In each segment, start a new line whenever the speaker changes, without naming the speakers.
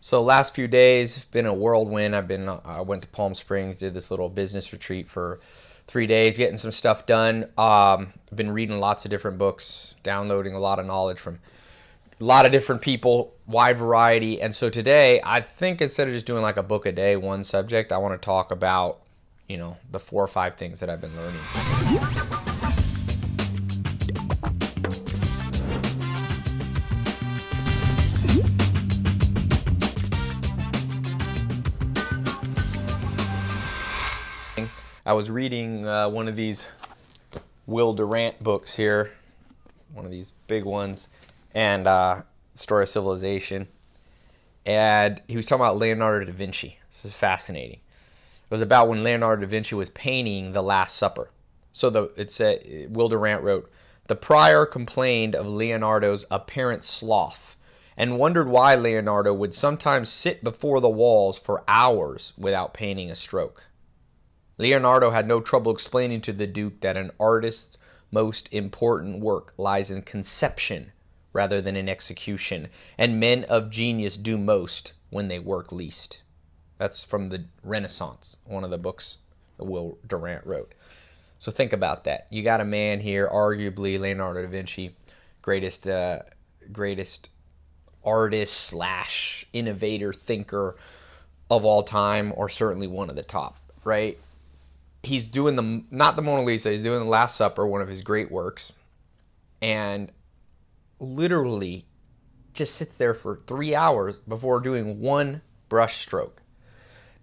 So last few days been a whirlwind. I went to Palm Springs, did this little business retreat for 3 days, getting some stuff done. I've been reading lots of different books, downloading a lot of knowledge from a lot of different people, wide variety. And so today, I think instead of just doing like a book a day, one subject, I want to talk about, the 4 or 5 things that I've been learning. I was reading one of these Will Durant books here, one of these big ones, and Story of Civilization. And he was talking about Leonardo da Vinci. This is fascinating. It was about when Leonardo da Vinci was painting The Last Supper. So Will Durant wrote, "The prior complained of Leonardo's apparent sloth and wondered why Leonardo would sometimes sit before the walls for hours without painting a stroke. Leonardo had no trouble explaining to the Duke that an artist's most important work lies in conception rather than in execution, and men of genius do most when they work least." That's from the Renaissance, one of the books that Will Durant wrote. So think about that. You got a man here, arguably Leonardo da Vinci, greatest artist slash innovator thinker of all time, or certainly one of the top, right? He's doing not the Mona Lisa, he's doing The Last Supper, one of his great works, and literally just sits there for 3 hours before doing one brush stroke.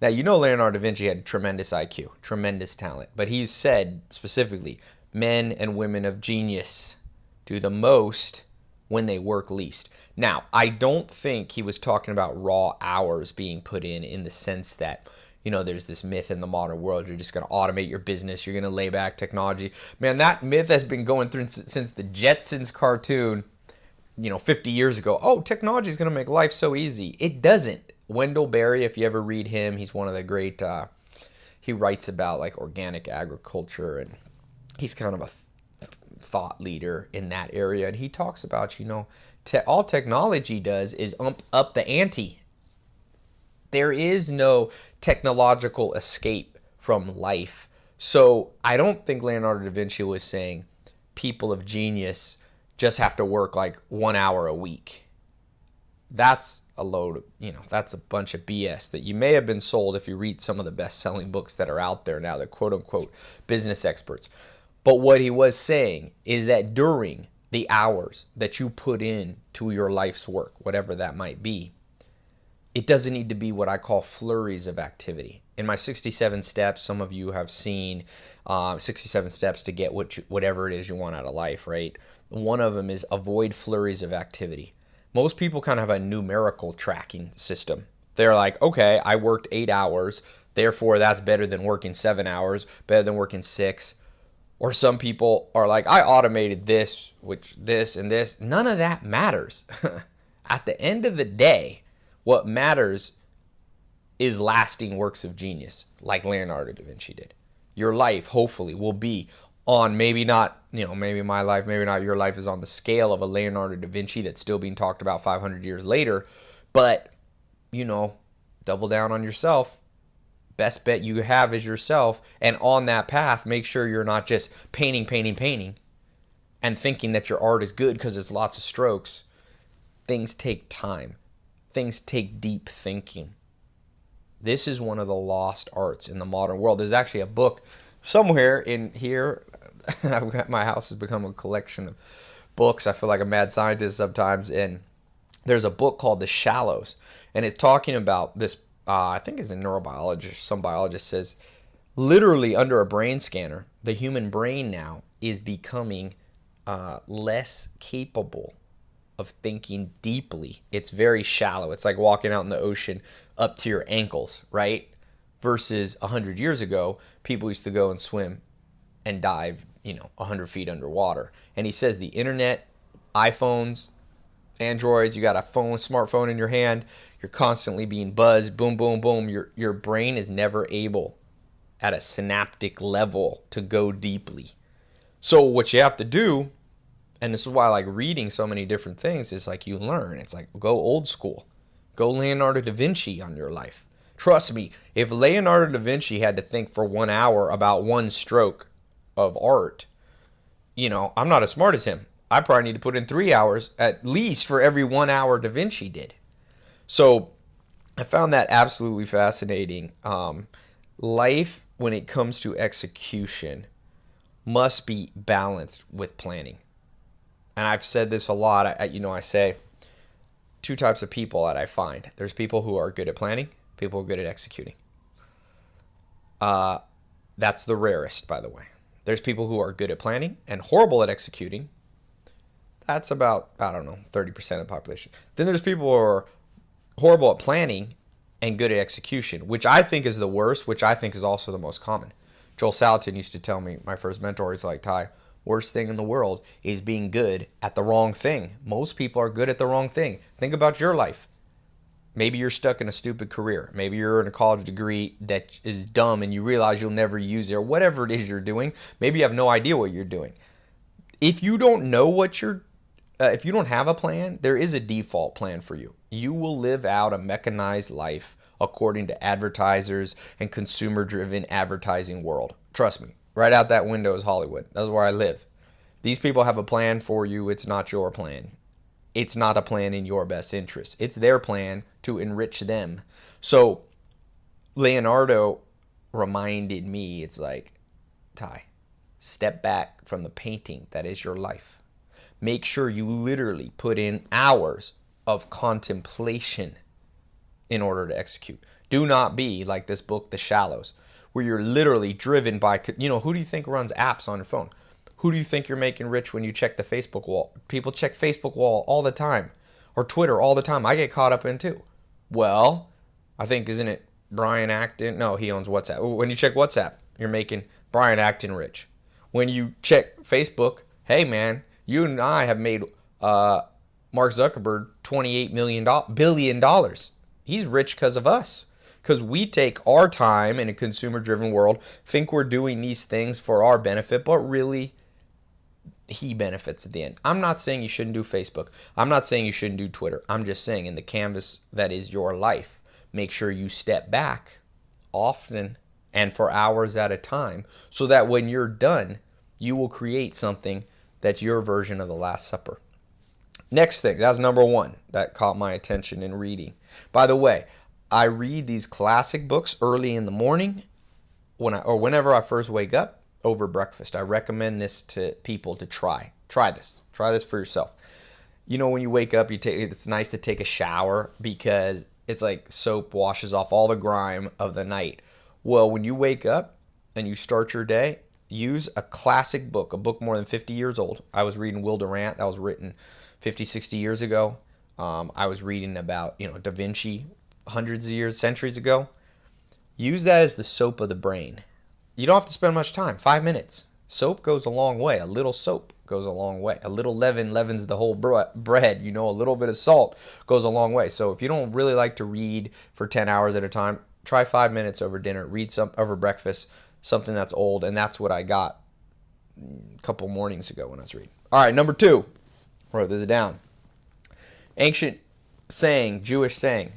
Now, Leonardo da Vinci had tremendous IQ, tremendous talent, but he said specifically, men and women of genius do the most when they work least. Now, I don't think he was talking about raw hours being put in the sense that, there's this myth in the modern world. You're just going to automate your business. You're going to lay back technology. Man, that myth has been going through since the Jetsons cartoon, 50 years ago. Oh, technology is going to make life so easy. It doesn't. Wendell Berry, if you ever read him, he's one of the great, he writes about like organic agriculture, and he's kind of a thought leader in that area. And he talks about, all technology does is up the ante. There is no technological escape from life. So I don't think Leonardo da Vinci was saying people of genius just have to work like 1 hour a week. That's a load of, that's a bunch of BS that you may have been sold if you read some of the best-selling books that are out there now, the quote-unquote business experts. But what he was saying is that during the hours that you put in to your life's work, whatever that might be, it doesn't need to be what I call flurries of activity. In my 67 steps, some of you have seen 67 steps to get whatever it is you want out of life, right? One of them is avoid flurries of activity. Most people kind of have a numerical tracking system. They're like, okay, I worked 8 hours, therefore that's better than working 7 hours, better than working 6. Or some people are like, I automated this, this, and this. None of that matters. At the end of the day, what matters is lasting works of genius, like Leonardo da Vinci did. Your life, hopefully, will be on maybe not, maybe my life, maybe not your life is on the scale of a Leonardo da Vinci that's still being talked about 500 years later. But, double down on yourself. Best bet you have is yourself. And on that path, make sure you're not just painting, and thinking that your art is good because it's lots of strokes. Things take time. Things take deep thinking. This is one of the lost arts in the modern world. There's actually a book somewhere in here. My house has become a collection of books. I feel like a mad scientist sometimes. And there's a book called The Shallows. And it's talking about this, I think it's a neurobiologist. Some biologist says, literally under a brain scanner, the human brain now is becoming less capable of thinking deeply. It's very shallow. It's like walking out in the ocean up to your ankles, right? Versus 100 years ago, people used to go and swim and dive, 100 feet underwater. And he says the internet, iPhones, Androids, you got a smartphone in your hand, you're constantly being buzzed, boom, boom, boom. Your brain is never able at a synaptic level to go deeply. So what you have to do, and this is why I like reading so many different things, is like you learn. It's like go old school. Go Leonardo da Vinci on your life. Trust me, if Leonardo da Vinci had to think for 1 hour about one stroke of art, I'm not as smart as him. I probably need to put in 3 hours at least for every 1 hour Da Vinci did. So I found that absolutely fascinating. Life, when it comes to execution, must be balanced with planning. And I've said this a lot. I say two types of people that I find. There's people who are good at planning, people who are good at executing. That's the rarest, by the way. There's people who are good at planning and horrible at executing. That's about, 30% of the population. Then there's people who are horrible at planning and good at execution, which I think is the worst, which I think is also the most common. Joel Salatin used to tell me, my first mentor, he's like, Ty, worst thing in the world is being good at the wrong thing. Most people are good at the wrong thing. Think about your life. Maybe you're stuck in a stupid career. Maybe you're in a college degree that is dumb and you realize you'll never use it, or whatever it is you're doing. Maybe you have no idea what you're doing. If you don't know if you don't have a plan, there is a default plan for you. You will live out a mechanized life according to advertisers and consumer-driven advertising world. Trust me, right out that window is Hollywood. That's where I live. These people have a plan for you. It's not your plan. It's not a plan in your best interest. It's their plan to enrich them. So Leonardo reminded me, it's like, Ty, step back from the painting that is your life. Make sure you literally put in hours of contemplation in order to execute. Do not be like this book, The Shallows, where you're literally driven by, who do you think runs apps on your phone? Who do you think you're making rich when you check the Facebook wall? People check Facebook wall all the time, or Twitter all the time. I get caught up in too. Well, I think, isn't it Brian Acton? No, he owns WhatsApp. When you check WhatsApp, you're making Brian Acton rich. When you check Facebook, hey man, you and I have made Mark Zuckerberg $28 billion. He's rich because of us. Because we take our time in a consumer-driven world, think we're doing these things for our benefit, but really, he benefits at the end. I'm not saying you shouldn't do Facebook. I'm not saying you shouldn't do Twitter. I'm just saying in the canvas that is your life, make sure you step back often and for hours at a time so that when you're done, you will create something that's your version of the Last Supper. Next thing, that's number one that caught my attention in reading. By the way, I read these classic books early in the morning whenever I first wake up over breakfast. I recommend this to people to try. Try this. Try this for yourself. When you wake up, it's nice to take a shower because it's like soap washes off all the grime of the night. Well, when you wake up and you start your day, use a classic book, a book more than 50 years old. I was reading Will Durant. That was written 50, 60 years ago. I was reading about, Da Vinci hundreds of years, centuries ago. Use that as the soap of the brain. You don't have to spend much time, 5 minutes. Soap goes a long way. A little soap goes a long way. A little leaven leavens the whole bread. A little bit of salt goes a long way. So if you don't really like to read for 10 hours at a time, try 5 minutes over dinner. Read some over breakfast, something that's old. And that's what I got a couple mornings ago when I was reading. All right, number 2. Wrote this down. Ancient saying, Jewish saying,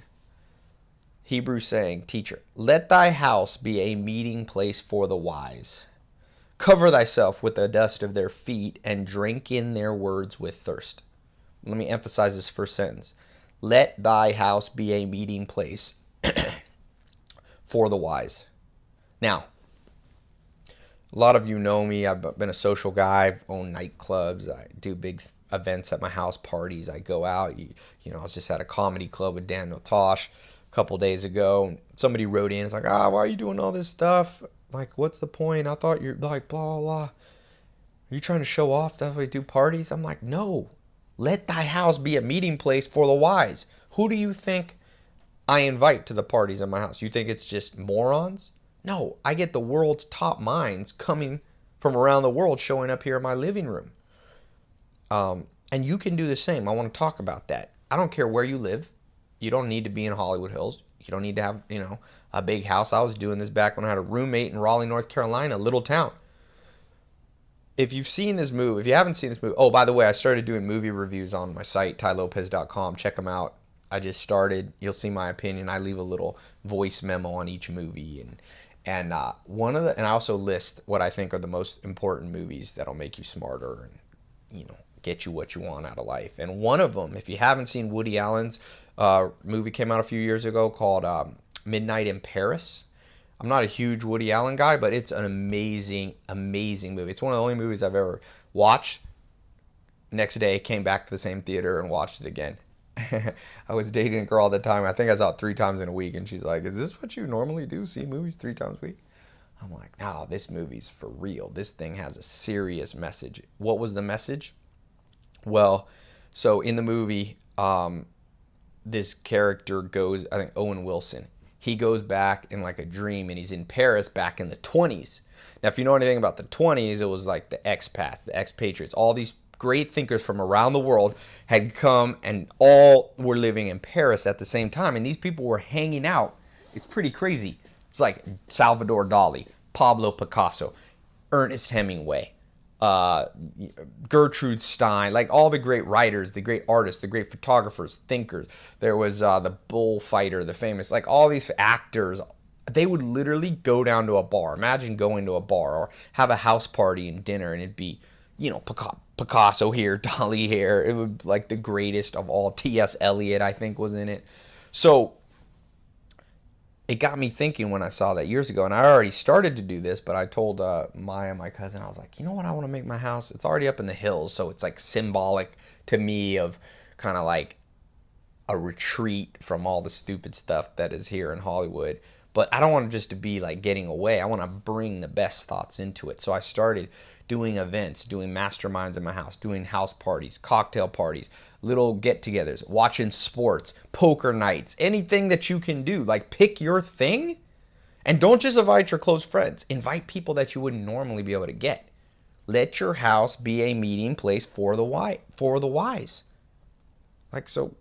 Hebrew saying, teacher, let thy house be a meeting place for the wise. Cover thyself with the dust of their feet and drink in their words with thirst. Let me emphasize this first sentence. Let thy house be a meeting place for the wise. Now, a lot of you know me. I've been a social guy. I've owned nightclubs. I do big events at my house, parties. I go out. I was just at a comedy club with Daniel Tosh a couple days ago. Somebody wrote in. It's like, why are you doing all this stuff? Like, what's the point? I thought you're like, blah, blah, blah. Are you trying to show off? That's why we do parties? I'm like, no. Let thy house be a meeting place for the wise. Who do you think I invite to the parties at my house? You think it's just morons? No, I get the world's top minds coming from around the world showing up here in my living room. And you can do the same. I want to talk about that. I don't care where you live. You don't need to be in Hollywood Hills. You don't need to have, a big house. I was doing this back when I had a roommate in Raleigh, North Carolina, a little town. If you've seen this movie, if you haven't seen this movie, oh, by the way, I started doing movie reviews on my site, tylopez.com. Check them out. I just started. You'll see my opinion. I leave a little voice memo on each movie, and I also list what I think are the most important movies that'll make you smarter and get you what you want out of life. And one of them, if you haven't seen Woody Allen's movie, came out a few years ago called Midnight in Paris. I'm not a huge Woody Allen guy, but it's an amazing, amazing movie. It's one of the only movies I've ever watched. Next day, came back to the same theater and watched it again. I was dating a girl at the time. I think I saw it 3 times in a week, and she's like, "Is this what you normally do? See movies 3 times a week?" I'm like, "No, this movie's for real. This thing has a serious message." What was the message? Well, so in the movie, this character goes, I think Owen Wilson, he goes back in like a dream, and he's in Paris back in the 20s. Now, if you know anything about the 20s, it was like the expats, the expatriates, all these great thinkers from around the world had come, and all were living in Paris at the same time. And these people were hanging out. It's pretty crazy. It's like Salvador Dali, Pablo Picasso, Ernest Hemingway, Gertrude Stein, like all the great writers, the great artists, the great photographers, thinkers. There was the bullfighter, the famous, like all these actors. They would literally go down to a bar. Imagine going to a bar or have a house party and dinner, and it'd be, Picasso here, Dali here. It would be like the greatest of all. T.S. Eliot, I think, was in it. So it got me thinking when I saw that years ago, and I already started to do this, but I told Maya, my cousin, I was like, you know what, I want to make my house. It's already up in the hills, so it's like symbolic to me of kind of like a retreat from all the stupid stuff that is here in Hollywood. But I don't want it just to be like getting away. I want to bring the best thoughts into it. So I started doing events, doing masterminds in my house, doing house parties, cocktail parties, little get-togethers, watching sports, poker nights, anything that you can do. Like, pick your thing, and don't just invite your close friends. Invite people that you wouldn't normally be able to get. Let your house be a meeting place for the wise. Like, so,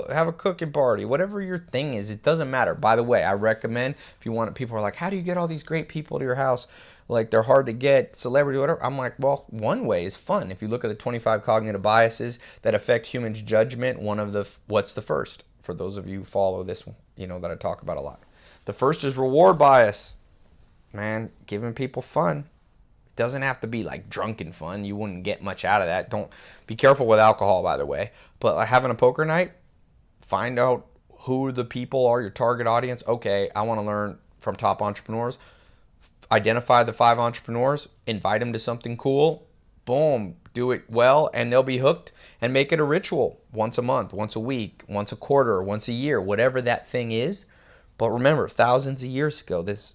have a cooking party, whatever your thing is. It doesn't matter. By the way, I recommend, if you want, people are like, how do you get all these great people to your house? Like, they're hard to get, celebrity, whatever. I'm like, well, one way is fun. If you look at the 25 cognitive biases that affect humans' judgment, what's the first? For those of you who follow this one, that I talk about a lot. The first is reward bias. Man, giving people fun. It doesn't have to be like drunken fun. You wouldn't get much out of that. Don't be careful with alcohol, by the way. But like having a poker night, find out who the people are, your target audience. Okay, I want to learn from top entrepreneurs. Identify the 5 entrepreneurs, invite them to something cool, boom, do it well, and they'll be hooked, and make it a ritual once a month, once a week, once a quarter, once a year, whatever that thing is. But remember, thousands of years ago, this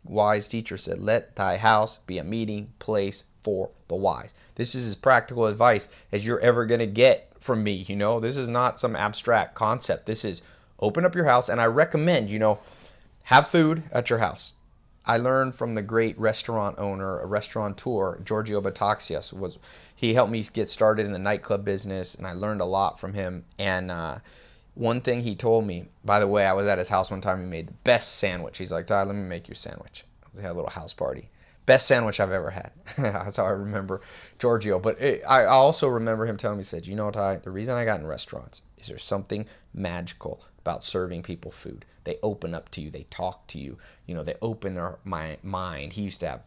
wise teacher said, let thy house be a meeting place for the wise. This is as practical advice as you're ever going to get from me. This is not some abstract concept. This is open up your house, and I recommend, have food at your house. I learned from the great restaurant owner, a restaurateur, Giorgio Bataxias. He helped me get started in the nightclub business, and I learned a lot from him. And one thing he told me, by the way, I was at his house one time. He made the best sandwich. He's like, Todd, let me make you a sandwich. We had a little house party. Best sandwich I've ever had. That's how I remember Giorgio. But I also remember him telling me, he said, Ty, the reason I got in restaurants is there's something magical about serving people food. They open up to you. They talk to you. They open their mind. He used to have,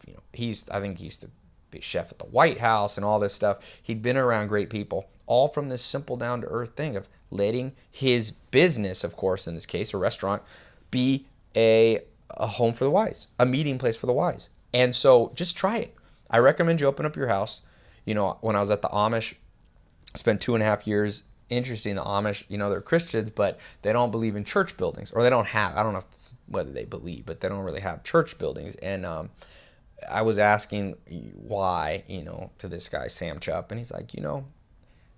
I think he used to be a chef at the White House and all this stuff. He'd been around great people, all from this simple down-to-earth thing of letting his business, of course, in this case, a restaurant, be a home for the wise, a meeting place for the wise. And so just try it. I recommend you open up your house. When I was at the Amish, I spent 2.5 years. Interesting, the Amish, they're Christians, but they don't believe in church buildings, or they don't have, I don't know whether they believe, but they don't really have church buildings. And I was asking why, to this guy, Sam Chupp, and he's like,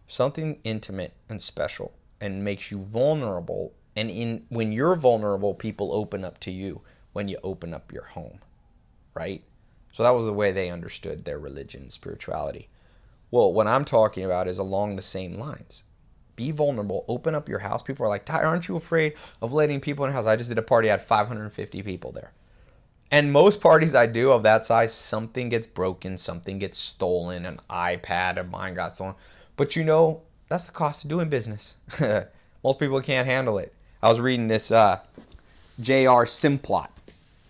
something intimate and special and makes you vulnerable. And when you're vulnerable, people open up to you when you open up your home, right? So that was the way they understood their religion and spirituality. Well, what I'm talking about is along the same lines. Be vulnerable. Open up your house. People are like, Ty, aren't you afraid of letting people in the house? I just did a party. I had 550 people there. And most parties I do of that size, something gets broken, something gets stolen, an iPad of mine got stolen. But that's the cost of doing business. Most people can't handle it. I was reading this J.R. Simplot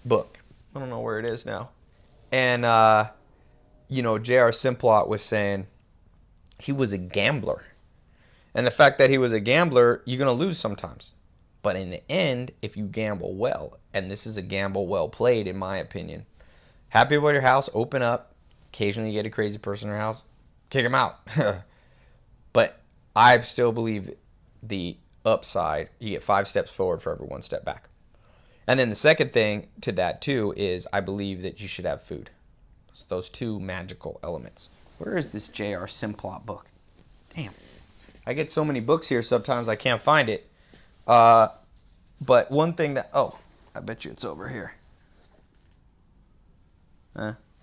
book. I don't know where it is now. And, J.R. Simplot was saying he was a gambler. And the fact that he was a gambler, you're going to lose sometimes. But in the end, if you gamble well, and this is a gamble well played, in my opinion, happy about your house, open up. Occasionally you get a crazy person in your house, kick them out. But I still believe the upside, you get 5 steps forward for every 1 step back. And then the second thing to that too is I believe that you should have food. It's those 2 magical elements. Where is this J.R. Simplot book? Damn. I get so many books here sometimes I can't find it. But one thing that... Oh, I bet you it's over here.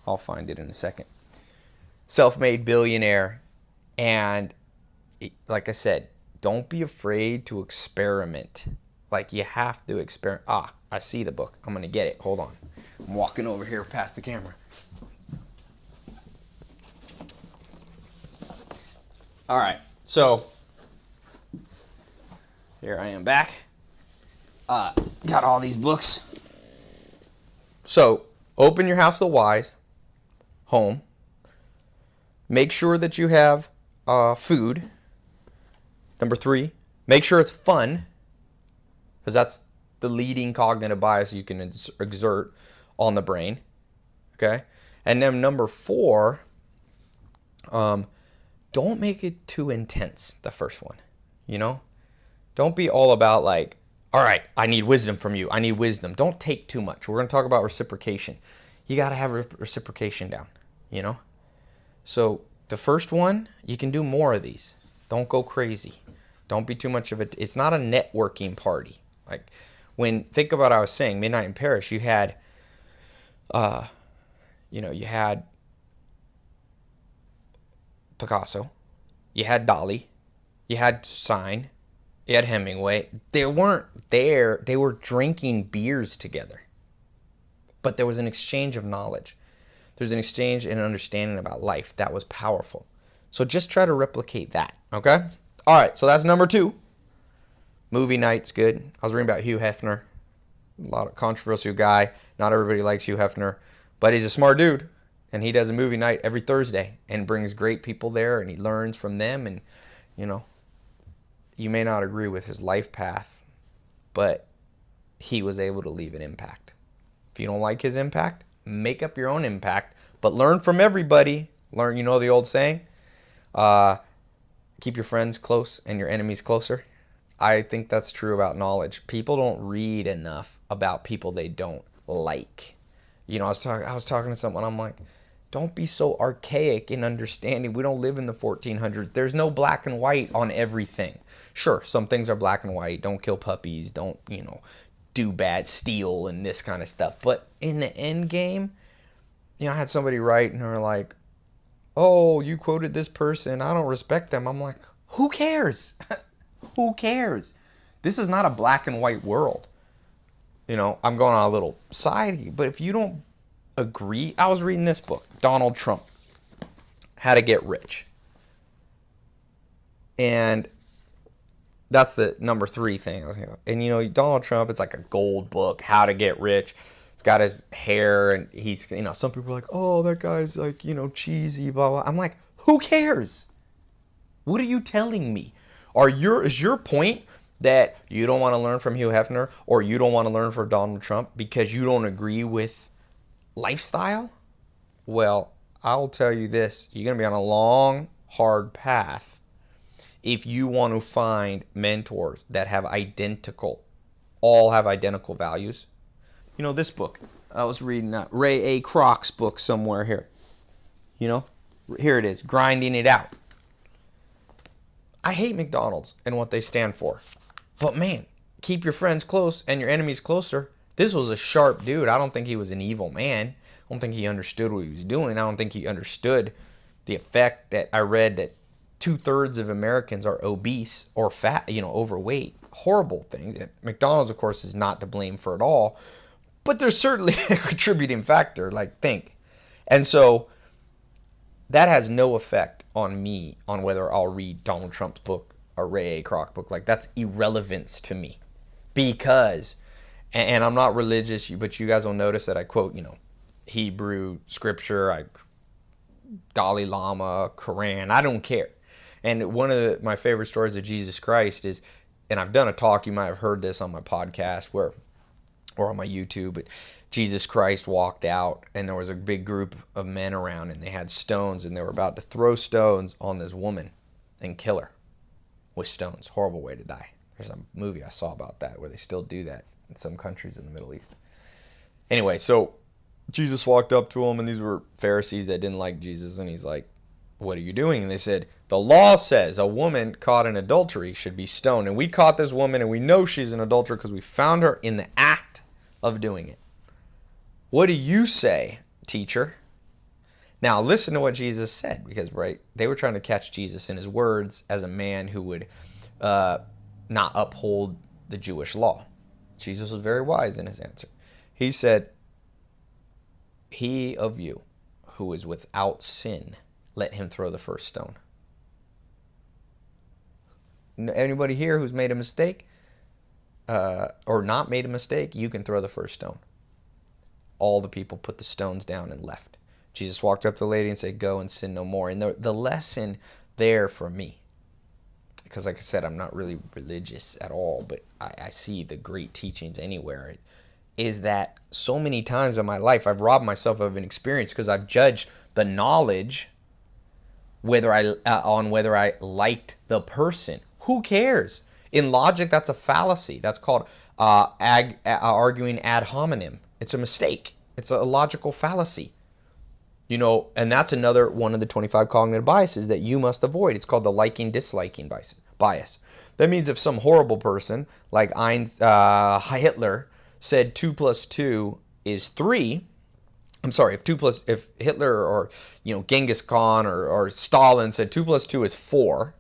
I'll find it in a second. Self-made billionaire. And like I said, don't be afraid to experiment. Like you have to experiment. I see the book. I'm going to get it. Hold on. I'm walking over here past the camera. All right. So here I am back. Got all these books. So open your house of the wise home. Make sure that you have food. Number 3, make sure it's fun, because that's the leading cognitive bias you can exert on the brain. Okay? And then number 4, don't make it too intense, the first one. Don't be all about like, all right, I need wisdom from you. I need wisdom. Don't take too much. We're going to talk about reciprocation. You got to have reciprocation down, So the first one, you can do more of these. Don't go crazy. Don't be too much of it. It's not a networking party. Like think about what I was saying, Midnight in Paris, you had, you had Picasso, you had Dali, you had Sign, you had Hemingway. They weren't there. They were drinking beers together. But there was an exchange of knowledge. There's an exchange and understanding about life that was powerful. So just try to replicate that, okay? All right, so that's number 2. Movie night's good. I was reading about Hugh Hefner. A lot of controversial guy. Not everybody likes Hugh Hefner. But he's a smart dude. And he does a movie night every Thursday and brings great people there. And he learns from them. And, you may not agree with his life path, but he was able to leave an impact. If you don't like his impact, make up your own impact. But learn from everybody. Learn, the old saying? Keep your friends close and your enemies closer. I think that's true about knowledge. People don't read enough about people they don't like. I was talking to someone. I'm like, don't be so archaic in understanding. We don't live in the 1400s. There's no black and white on everything. Sure, some things are black and white. Don't kill puppies. Don't, do bad, steal, and this kind of stuff. But in the end game, I had somebody write, and they're like, oh, you quoted this person. I don't respect them. I'm like, who cares? Who cares? This is not a black and white world. I'm going on a little side, but if you don't agree, I was reading this book, Donald Trump, How to Get Rich. And that's the number 3 thing. And Donald Trump, it's like a gold book, How to Get Rich. It's got his hair, and he's, some people are like, oh, that guy's like, cheesy, blah, blah. I'm like, who cares? What are you telling me? Is your point that you don't want to learn from Hugh Hefner or you don't want to learn from Donald Trump because you don't agree with lifestyle? Well, I'll tell you this. You're going to be on a long, hard path if you want to find mentors that all have identical values. This book. I was reading Ray A. Kroc's book somewhere here. Here it is, Grinding It Out. I hate McDonald's and what they stand for. But man, keep your friends close and your enemies closer. This was a sharp dude. I don't think he was an evil man. I don't think he understood what he was doing. I don't think he understood the effect that I read that 2/3 of Americans are obese or fat, overweight. Horrible thing. That McDonald's, of course, is not to blame for it all. But there's certainly a contributing factor, think. And so that has no effect on me on whether I'll read Donald Trump's book a Ray A. Kroc book. Like, that's irrelevance to me. Because, and I'm not religious, but you guys will notice that I quote, Hebrew scripture, Dalai Lama, Quran, I don't care. And one of my favorite stories of Jesus Christ is, and I've done a talk, you might have heard this on my podcast or on my YouTube, but Jesus Christ walked out and there was a big group of men around and they had stones and they were about to throw stones on this woman and kill her with stones. Horrible way to die. There's a movie I saw about that where they still do that in some countries in the Middle East. Anyway, so Jesus walked up to them, and these were Pharisees that didn't like Jesus, and he's like, what are you doing? And they said, the law says a woman caught in adultery should be stoned. And we caught this woman, and we know she's an adulterer because we found her in the act of doing it. What do you say, teacher? Now, listen to what Jesus said, because, right, they were trying to catch Jesus in his words as a man who would not uphold the Jewish law. Jesus was very wise in his answer. He said, he of you who is without sin, let him throw the first stone. Anybody here who's made a mistake or not made a mistake, you can throw the first stone. All the people put the stones down and left. Jesus walked up to the lady and said, go and sin no more. And the lesson there for me, because like I said, I'm not really religious at all, but I see the great teachings anywhere, is that so many times in my life I've robbed myself of an experience because I've judged the knowledge whether I liked the person. Who cares? In logic, that's a fallacy. That's called arguing ad hominem. It's a mistake. It's a logical fallacy. And that's another one of the 25 cognitive biases that you must avoid. It's called the liking-disliking bias. That means if some horrible person like Hitler said 2 plus 2 is 3, if Hitler or Genghis Khan or Stalin said 2 plus 2 is 4,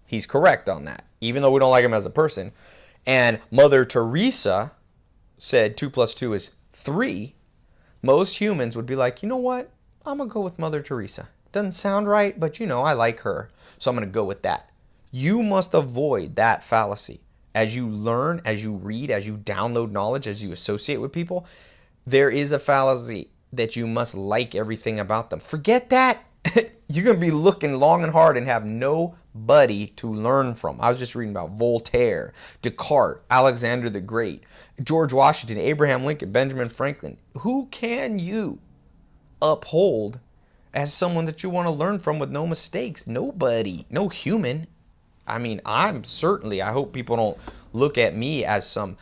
he's correct on that, even though we don't like him as a person. And Mother Teresa said 2 plus 2 is 3, most humans would be like, you know what? I'm going to go with Mother Teresa. Doesn't sound right, but I like her, so I'm going to go with that. You must avoid that fallacy. As you learn, as you read, as you download knowledge, as you associate with people, there is a fallacy that you must like everything about them. Forget that. You're going to be looking long and hard and have nobody to learn from. I was just reading about Voltaire, Descartes, Alexander the Great, George Washington, Abraham Lincoln, Benjamin Franklin. Who can you uphold as someone that you want to learn from with no mistakes? Nobody. No human. I mean, I hope people don't look at me as some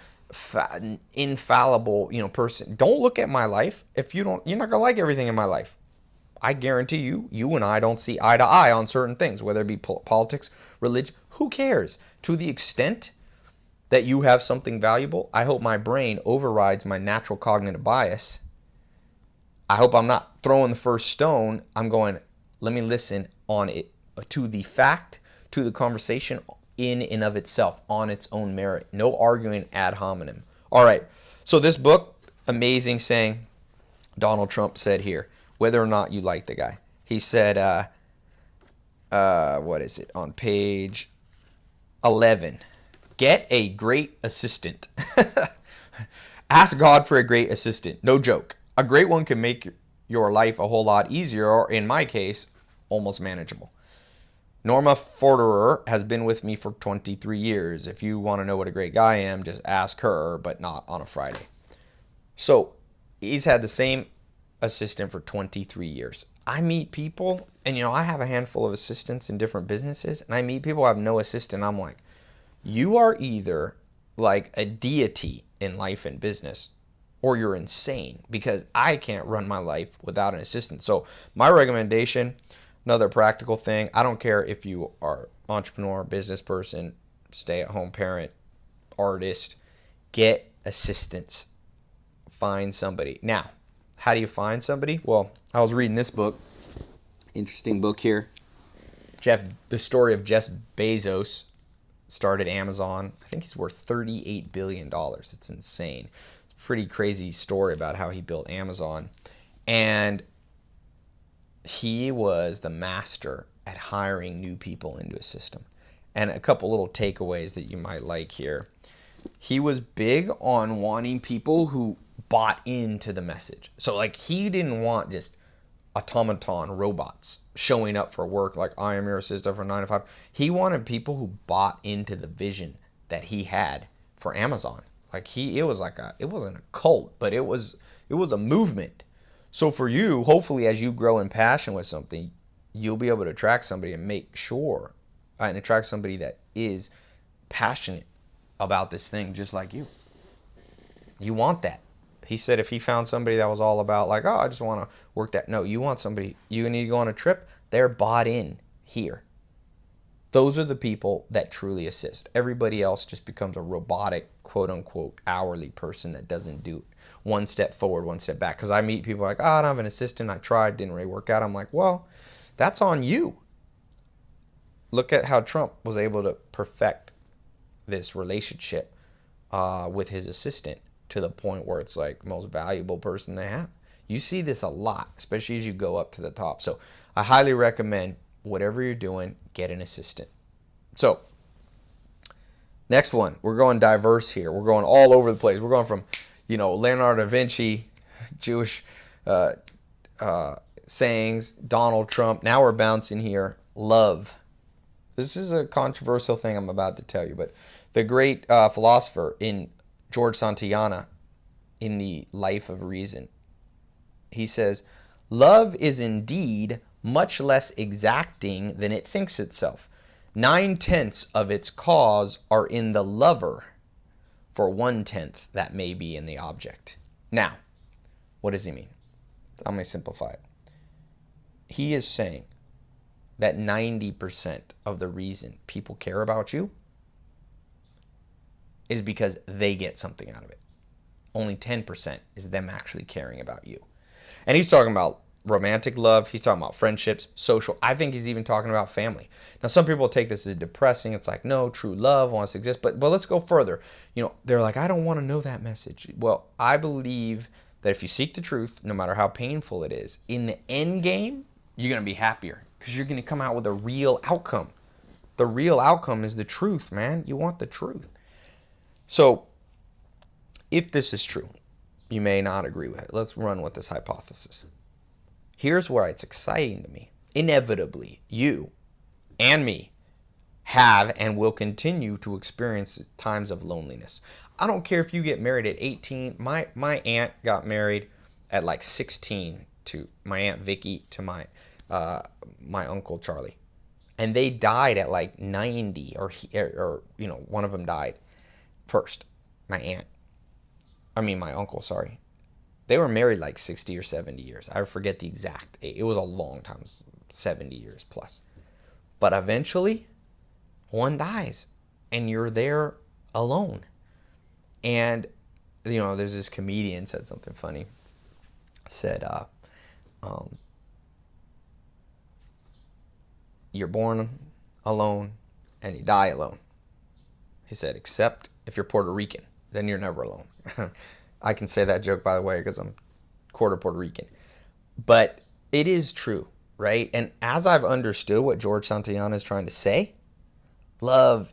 infallible, person. Don't look at my life. You're not going to like everything in my life. I guarantee you and I don't see eye to eye on certain things, whether it be politics, religion. Who cares? To the extent that you have something valuable, I hope my brain overrides my natural cognitive bias. I hope I'm not throwing the first stone. I'm going, let me listen on it to the fact, to the conversation in and of itself, on its own merit. No arguing ad hominem. All right. So this book, amazing saying, Donald Trump said here, whether or not you like the guy. He said, what is it? On page 11, get a great assistant. Ask God for a great assistant. No joke. A great one can make your life a whole lot easier, or in my case, almost manageable. Norma Forderer has been with me for 23 years. If you want to know what a great guy I am, just ask her, but not on a Friday. So he's had the same assistant for 23 years. I meet people, and I have a handful of assistants in different businesses, and I meet people who have no assistant. I'm like, you are either like a deity in life and business, or you're insane, because I can't run my life without an assistant. So my recommendation, another practical thing, I don't care if you are entrepreneur, business person, stay-at-home parent, artist, get assistants. Find somebody. Now, how do you find somebody? Well, I was reading this book, interesting book here. The story of Jeff Bezos, started Amazon. I think he's worth $38 billion. It's insane. It's a pretty crazy story about how he built Amazon. And he was the master at hiring new people into his system. And a couple little takeaways that you might like here. He was big on wanting people who bought into the message. So like he didn't want just automaton robots showing up for work like I am your assistant from 9 to 5. He wanted people who bought into the vision that he had for Amazon. Like it wasn't a cult, but it was a movement. So for you, hopefully as you grow in passion with something, you'll be able to attract somebody and make sure and attract somebody that is passionate about this thing just like you. You want that. He said if he found somebody that was all about like, oh, I just want to work that. No, you want somebody, you need to go on a trip. They're bought in here. Those are the people that truly assist. Everybody else just becomes a robotic, quote unquote, hourly person that doesn't do one step forward, one step back. Because I meet people like, oh, I don't have an assistant. I tried, didn't really work out. I'm like, well, that's on you. Look at how Trump was able to perfect this relationship with his assistant to the point where it's like the most valuable person they have. You see this a lot, especially as you go up to the top. So I highly recommend whatever you're doing, get an assistant. So next one, we're going diverse here. We're going all over the place. We're going from, Leonardo da Vinci, Jewish sayings, Donald Trump. Now we're bouncing here. Love. This is a controversial thing I'm about to tell you, but the great philosopher in George Santayana, in The Life of Reason, he says, love is indeed much less exacting than it thinks itself. 9/10 of its cause are in the lover, for 1/10 that may be in the object. Now, what does he mean? I'm going to simplify it. He is saying that 90% of the reason people care about you is because they get something out of it. Only 10% is them actually caring about you. And he's talking about romantic love. He's talking about friendships, social. I think he's even talking about family. Now, some people take this as depressing. It's like, no, true love wants to exist. But let's go further. They're like, I don't want to know that message. Well, I believe that if you seek the truth, no matter how painful it is, in the end game, you're going to be happier because you're going to come out with a real outcome. The real outcome is the truth, man. You want the truth. So, if this is true, you may not agree with it. Let's run with this hypothesis. Here's where it's exciting to me. Inevitably, you and me have and will continue to experience times of loneliness. I don't care if you get married at 18. My aunt got married at like 16 to my Aunt Vicky to my Uncle Charlie. And they died at like 90 or one of them died first. My uncle, sorry. They were married like 60 or 70 years. I forget the exact. It was a long time, 70 years plus. But eventually, one dies, and you're there alone. And, there's this comedian said something funny. Said, you're born alone, and you die alone. He said, except if you're Puerto Rican, then you're never alone. I can say that joke, by the way, because I'm quarter Puerto Rican. But it is true, right? And as I've understood what George Santayana is trying to say, love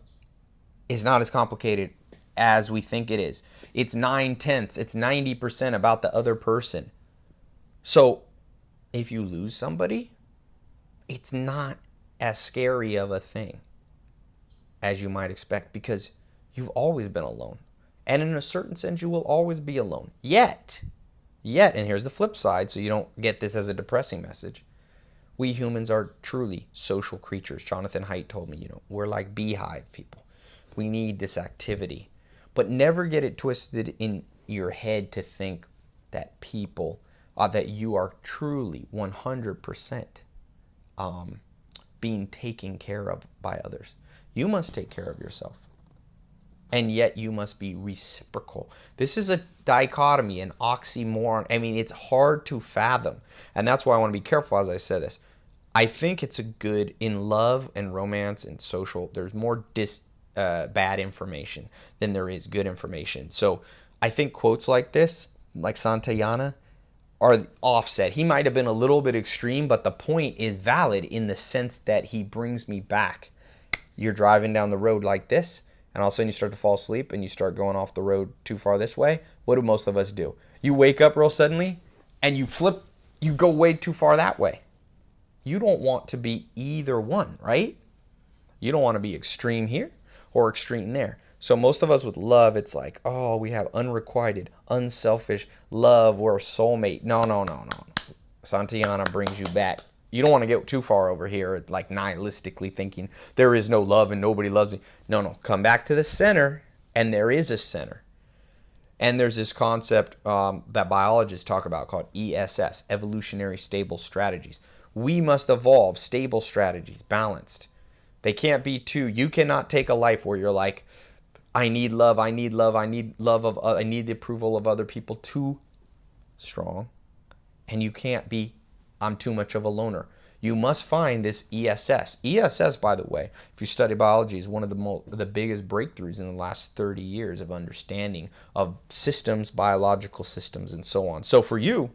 is not as complicated as we think it is. It's 9/10. It's 90% about the other person. So if you lose somebody, it's not as scary of a thing as you might expect because you've always been alone. And in a certain sense, you will always be alone. Yet, and here's the flip side, so you don't get this as a depressing message. We humans are truly social creatures. Jonathan Haidt told me, we're like beehive people. We need this activity. But never get it twisted in your head to think that that you are truly 100% being taken care of by others. You must take care of yourself. And yet you must be reciprocal. This is a dichotomy, an oxymoron. It's hard to fathom. And that's why I want to be careful as I say this. I think it's in love and romance and social, there's more bad information than there is good information. So I think quotes like this, like Santayana, are offset. He might have been a little bit extreme, but the point is valid in the sense that he brings me back You're driving down the road like this, and all of a sudden you start to fall asleep and you start going off the road too far this way. What do most of us do? You wake up real suddenly and you go way too far that way. You don't want to be either one, right? You don't want to be extreme here or extreme there. So most of us with love, it's like, oh, we have unrequited, unselfish love. We're a soulmate. No, no, no, no. Santayana brings you back. You don't want to get too far over here, like nihilistically thinking there is no love and nobody loves me. No, no. Come back to the center, and there is a center. And there's this concept that biologists talk about called ESS, evolutionary stable strategies. We must evolve stable strategies, balanced. They can't be two. You cannot take a life where you're like, I need love, I need love, I need love of, I need the approval of other people, too strong. And you can't be, I'm too much of a loner. You must find this ESS. ESS, by the way, if you study biology, is one of the biggest breakthroughs in the last 30 years of understanding of systems, biological systems, and so on. So for you,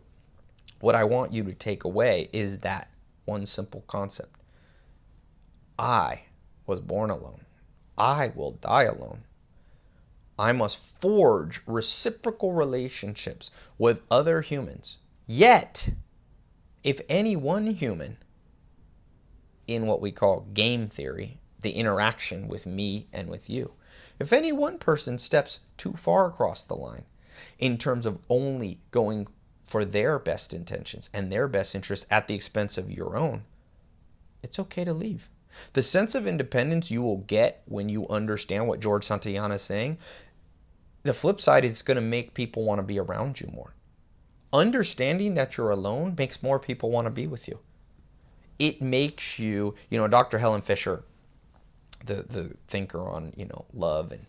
what I want you to take away is that one simple concept. I was born alone. I will die alone. I must forge reciprocal relationships with other humans. Yet, if any one human, in what we call game theory, the interaction with me and with you, if any one person steps too far across the line in terms of only going for their best intentions and their best interests at the expense of your own, it's okay to leave. The sense of independence you will get when you understand what George Santayana is saying, the flip side is going to make people want to be around you more. Understanding that you're alone makes more people want to be with you. It makes you, Dr. Helen Fisher, the thinker on, love and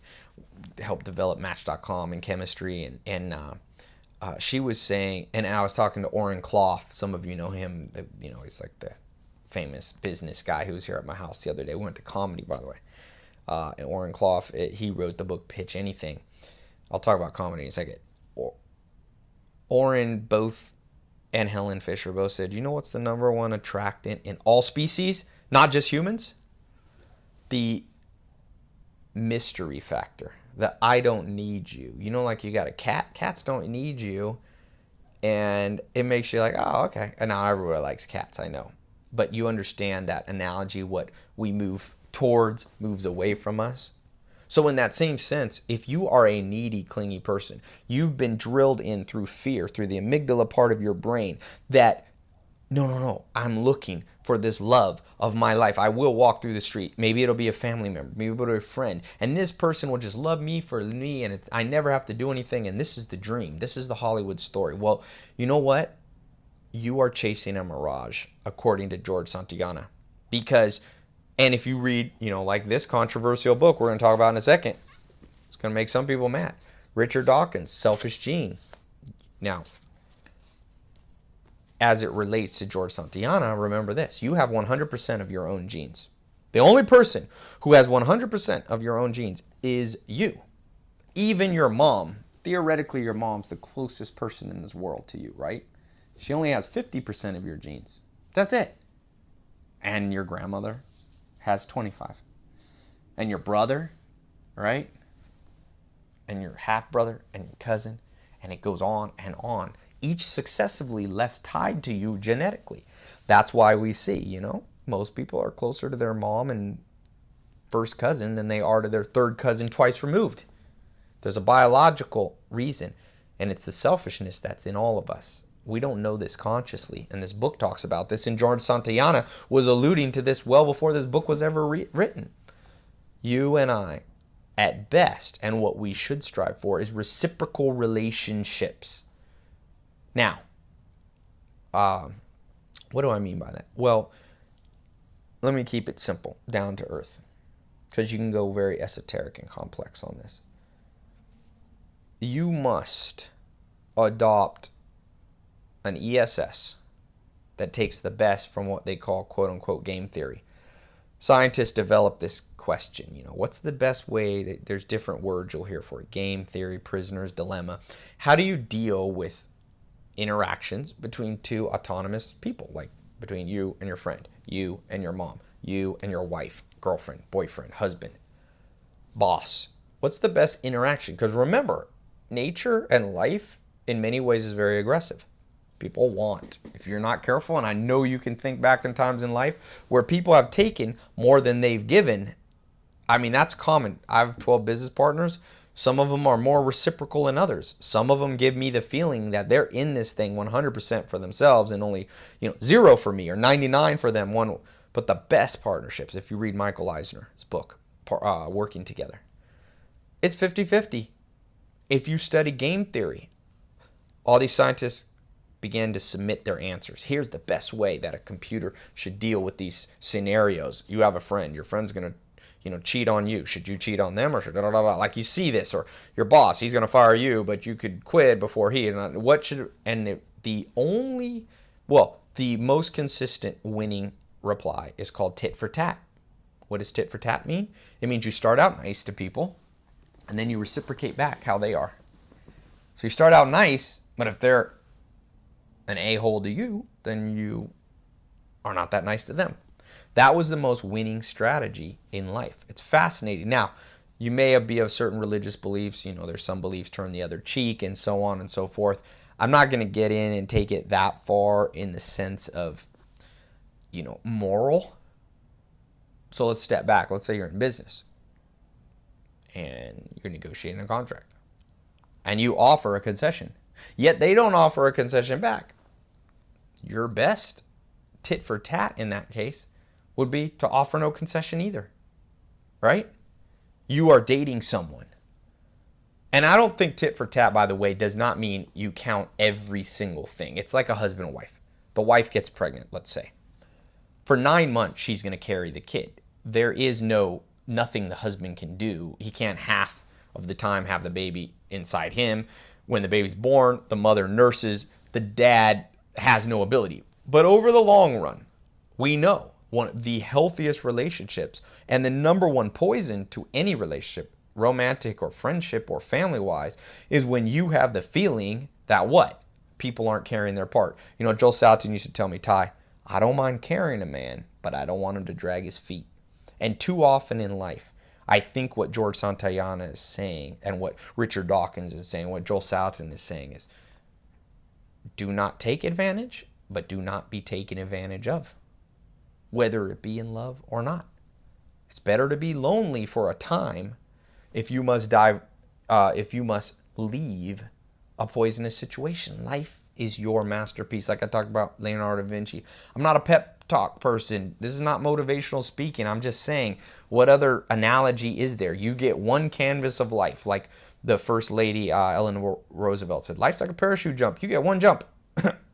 helped develop Match.com and chemistry, and she was saying, and I was talking to Oren Clough. Some of you know him. He's like the famous business guy who was here at my house the other day. We went to comedy, by the way. And Oren Clough, he wrote the book Pitch Anything. I'll talk about comedy in a second. Oren and Helen Fisher both said, you know what's the number one attractant in all species, not just humans? The mystery factor. That I don't need you. Like you got a cat. Cats don't need you. And it makes you like, oh, okay. And now everybody likes cats, I know. But you understand that analogy, what we move towards moves away from us. So in that same sense, if you are a needy, clingy person, you've been drilled in through fear, through the amygdala part of your brain, that no, I'm looking for this love of my life. I will walk through the street. Maybe it'll be a family member, maybe it'll be a friend, and this person will just love me for me, and I never have to do anything, and this is the dream. This is the Hollywood story. Well, you know what? You are chasing a mirage, according to George Santayana. And if you read, like this controversial book we're going to talk about in a second, it's going to make some people mad. Richard Dawkins, Selfish Gene. Now, as it relates to George Santayana, remember this. You have 100% of your own genes. The only person who has 100% of your own genes is you. Even your mom. Theoretically, your mom's the closest person in this world to you, right? She only has 50% of your genes. That's it. And your grandmother has 25. And your brother, right? And your half-brother and your cousin. And it goes on and on. Each successively less tied to you genetically. That's why we see, most people are closer to their mom and first cousin than they are to their third cousin twice removed. There's a biological reason. And it's the selfishness that's in all of us. We don't know this consciously, and this book talks about this, and George Santayana was alluding to this well before this book was ever written. You and I, at best, and what we should strive for, is reciprocal relationships. Now, what do I mean by that? Well, let me keep it simple, down to earth, because you can go very esoteric and complex on this. You must adopt an ESS that takes the best from what they call quote-unquote game theory. Scientists develop this question, what's the best way? There's different words you'll hear for it. Game theory, prisoner's dilemma. How do you deal with interactions between two autonomous people, like between you and your friend, you and your mom, you and your wife, girlfriend, boyfriend, husband, boss. What's the best interaction? Because remember, nature and life in many ways is very aggressive. People want. If you're not careful, and I know you can think back in times in life where people have taken more than they've given. I mean, that's common. I have 12 business partners. Some of them are more reciprocal than others. Some of them give me the feeling that they're in this thing 100% for themselves and only, 0 for me or 99 for them. But the best partnerships, if you read Michael Eisner's book, Working Together, it's 50-50. If you study game theory, all these scientists began to submit their answers. Here's the best way that a computer should deal with these scenarios. You have a friend. Your friend's going to cheat on you. Should you cheat on them or should like you see this, or your boss, he's going to fire you, but you could quit before the most consistent winning reply is called tit for tat. What does tit for tat mean? It means you start out nice to people and then you reciprocate back how they are. So you start out nice, but if they're an a-hole to you, then you are not that nice to them. That was the most winning strategy in life. It's fascinating. Now, you may be of certain religious beliefs. There's some beliefs turn the other cheek and so on and so forth. I'm not going to get in and take it that far in the sense of, moral. So let's step back. Let's say you're in business and you're negotiating a contract and you offer a concession, yet they don't offer a concession back. Your best tit for tat in that case would be to offer no concession either, right? You are dating someone. And I don't think tit for tat, by the way, does not mean you count every single thing. It's like a husband and wife. The wife gets pregnant, let's say. For 9 months, she's going to carry the kid. There is nothing the husband can do. He can't half of the time have the baby inside him. When the baby's born, the mother nurses. The dad has no ability. But over the long run, we know one of the healthiest relationships and the number one poison to any relationship, romantic or friendship or family-wise, is when you have the feeling that what? People aren't carrying their part. Joel Salatin used to tell me, Ty, I don't mind carrying a man, but I don't want him to drag his feet. And too often in life, I think what George Santayana is saying and what Richard Dawkins is saying, what Joel Salatin is saying is, do not take advantage, but do not be taken advantage of, whether it be in love or not. It's better to be lonely for a time if you must leave a poisonous situation. Life is your masterpiece. Like I talked about Leonardo da Vinci. I'm not a pep talk person. This is not motivational speaking. I'm just saying, what other analogy is there? You get one canvas of life, like the First Lady Eleanor Roosevelt said, life's like a parachute jump. You get one jump.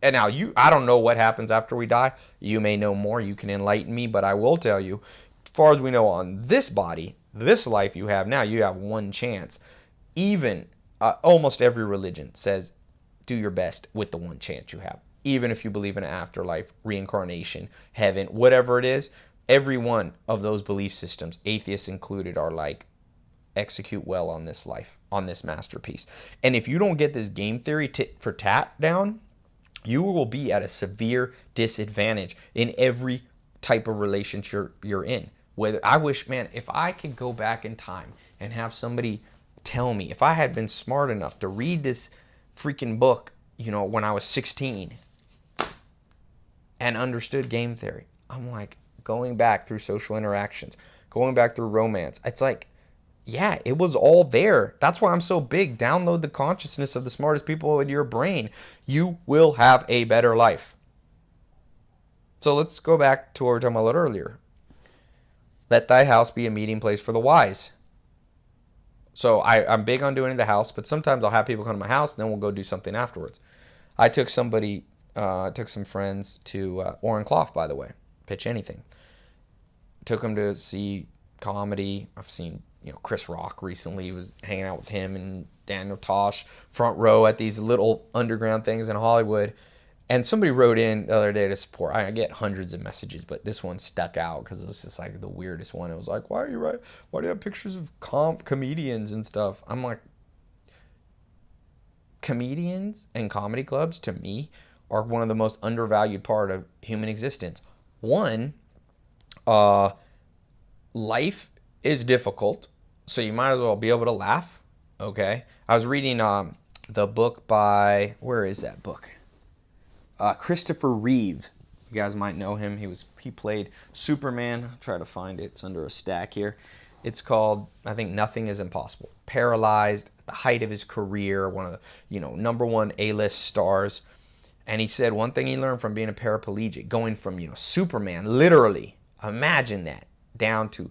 And now I don't know what happens after we die. You may know more. You can enlighten me, but I will tell you, as far as we know on this body, this life you have now, you have one chance. Even almost every religion says, do your best with the one chance you have. Even if you believe in an afterlife, reincarnation, heaven, whatever it is, every one of those belief systems, atheists included, are like, execute well on this life, on this masterpiece. And if you don't get this game theory tit for tat down, you will be at a severe disadvantage in every type of relationship you're in. I wish, man, if I could go back in time and have somebody tell me, if I had been smart enough to read this freaking book, when I was 16 and understood game theory. I'm like going back through social interactions, going back through romance. It's like, yeah, it was all there. That's why I'm so big. Download the consciousness of the smartest people in your brain. You will have a better life. So let's go back to what we were talking about earlier. Let thy house be a meeting place for the wise. So I'm big on doing it in the house, but sometimes I'll have people come to my house and then we'll go do something afterwards. I took some friends to Oren Clough, by the way. Pitch Anything. Took them to see comedy. I've seen Chris Rock recently. Was hanging out with him and Daniel Tosh, front row at these little underground things in Hollywood. And somebody wrote in the other day to support. I get hundreds of messages, but this one stuck out because it was just like the weirdest one. It was like, why do you have pictures of comedians and stuff? I'm like, comedians and comedy clubs, to me, are one of the most undervalued part of human existence. One, life is difficult, so you might as well be able to laugh. Okay. I was reading the book by, where is that book? Christopher Reeve. You guys might know him. He played Superman. I'll try to find it. It's under a stack here. It's called, I think, Nothing is Impossible. Paralyzed, the height of his career, one of the, number one A-list stars. And he said one thing he learned from being a paraplegic, going from, Superman, literally, imagine that, down to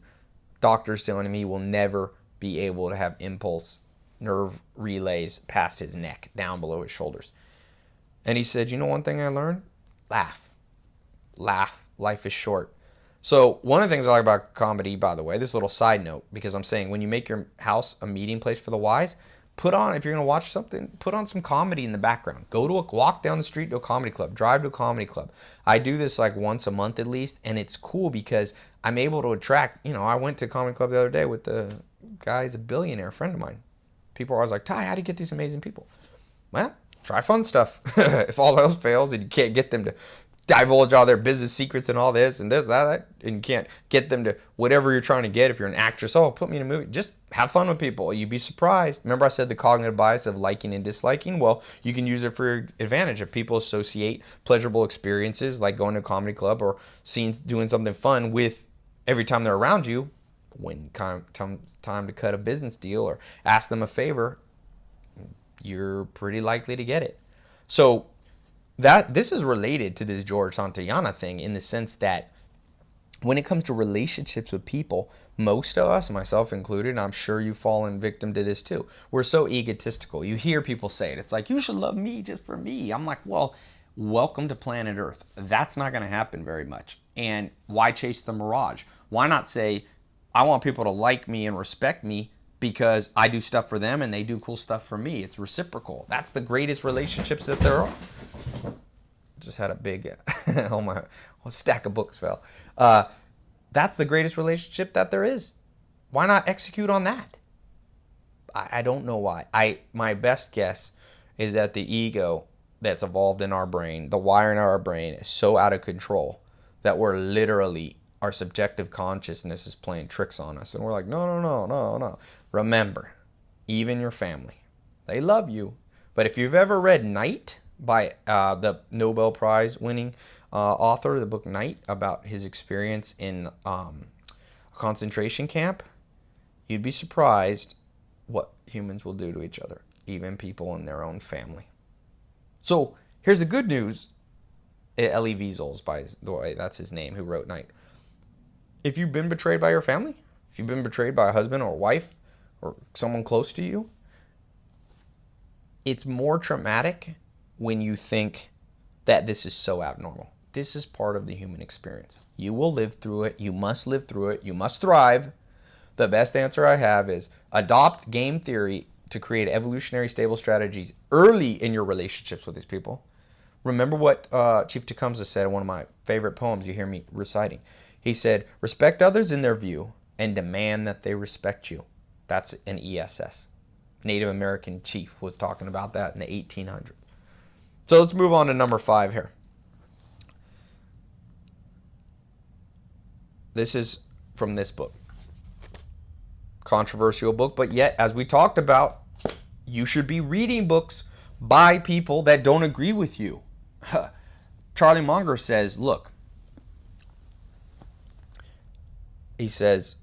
doctors telling him he will never be able to have impulse nerve relays past his neck, down below his shoulders. And he said, one thing I learned? Laugh. Laugh. Life is short. So one of the things I like about comedy, by the way, this little side note, because I'm saying when you make your house a meeting place for the wise, put on, if you're going to watch something, put on some comedy in the background. Walk down the street to a comedy club. Drive to a comedy club. I do this like once a month at least, and it's cool because I'm able to attract, I went to a comedy club the other day with the guy, he's a billionaire, a friend of mine. People are always like, Ty, how do you get these amazing people? Well, try fun stuff. If all else fails and you can't get them to divulge all their business secrets and all this and this, that, and you can't get them to whatever you're trying to get. If you're an actress, put me in a movie. Just have fun with people. You'd be surprised. Remember I said the cognitive bias of liking and disliking? Well, you can use it for your advantage. If people associate pleasurable experiences like going to a comedy club or doing something fun with every time they're around you, when time to cut a business deal or ask them a favor, you're pretty likely to get it. So this is related to this George Santayana thing in the sense that when it comes to relationships with people, most of us, myself included, and I'm sure you've fallen victim to this too, we're so egotistical. You hear people say it. It's like, you should love me just for me. I'm like, well, welcome to planet Earth. That's not going to happen very much. And why chase the mirage? Why not say, I want people to like me and respect me because I do stuff for them and they do cool stuff for me. It's reciprocal. That's the greatest relationships that there are. Just had a big, my stack of books fell. That's the greatest relationship that there is. Why not execute on that? I don't know why. My best guess is that the ego that's evolved in our brain, the wiring of our brain is so out of control that we're literally, our subjective consciousness is playing tricks on us. And we're like, no. Remember, even your family, they love you. But if you've ever read Night by the Nobel Prize winning author of the book Night, about his experience in a concentration camp, you'd be surprised what humans will do to each other, even people in their own family. So here's the good news. Elie Wiesel, by the way, that's his name, who wrote Night. If you've been betrayed by your family, if you've been betrayed by a husband or a wife or someone close to you, it's more traumatic when you think that this is so abnormal. This is part of the human experience. You will live through it. You must live through it. You must thrive. The best answer I have is adopt game theory to create evolutionary stable strategies early in your relationships with these people. Remember what Chief Tecumseh said in one of my favorite poems you hear me reciting. He said, respect others in their view and demand that they respect you. That's an ESS. Native American chief was talking about that in the 1800s. So let's move on to number 5 here. This is from this book. Controversial book, but yet, as we talked about, you should be reading books by people that don't agree with you. Charlie Munger says, look, he says,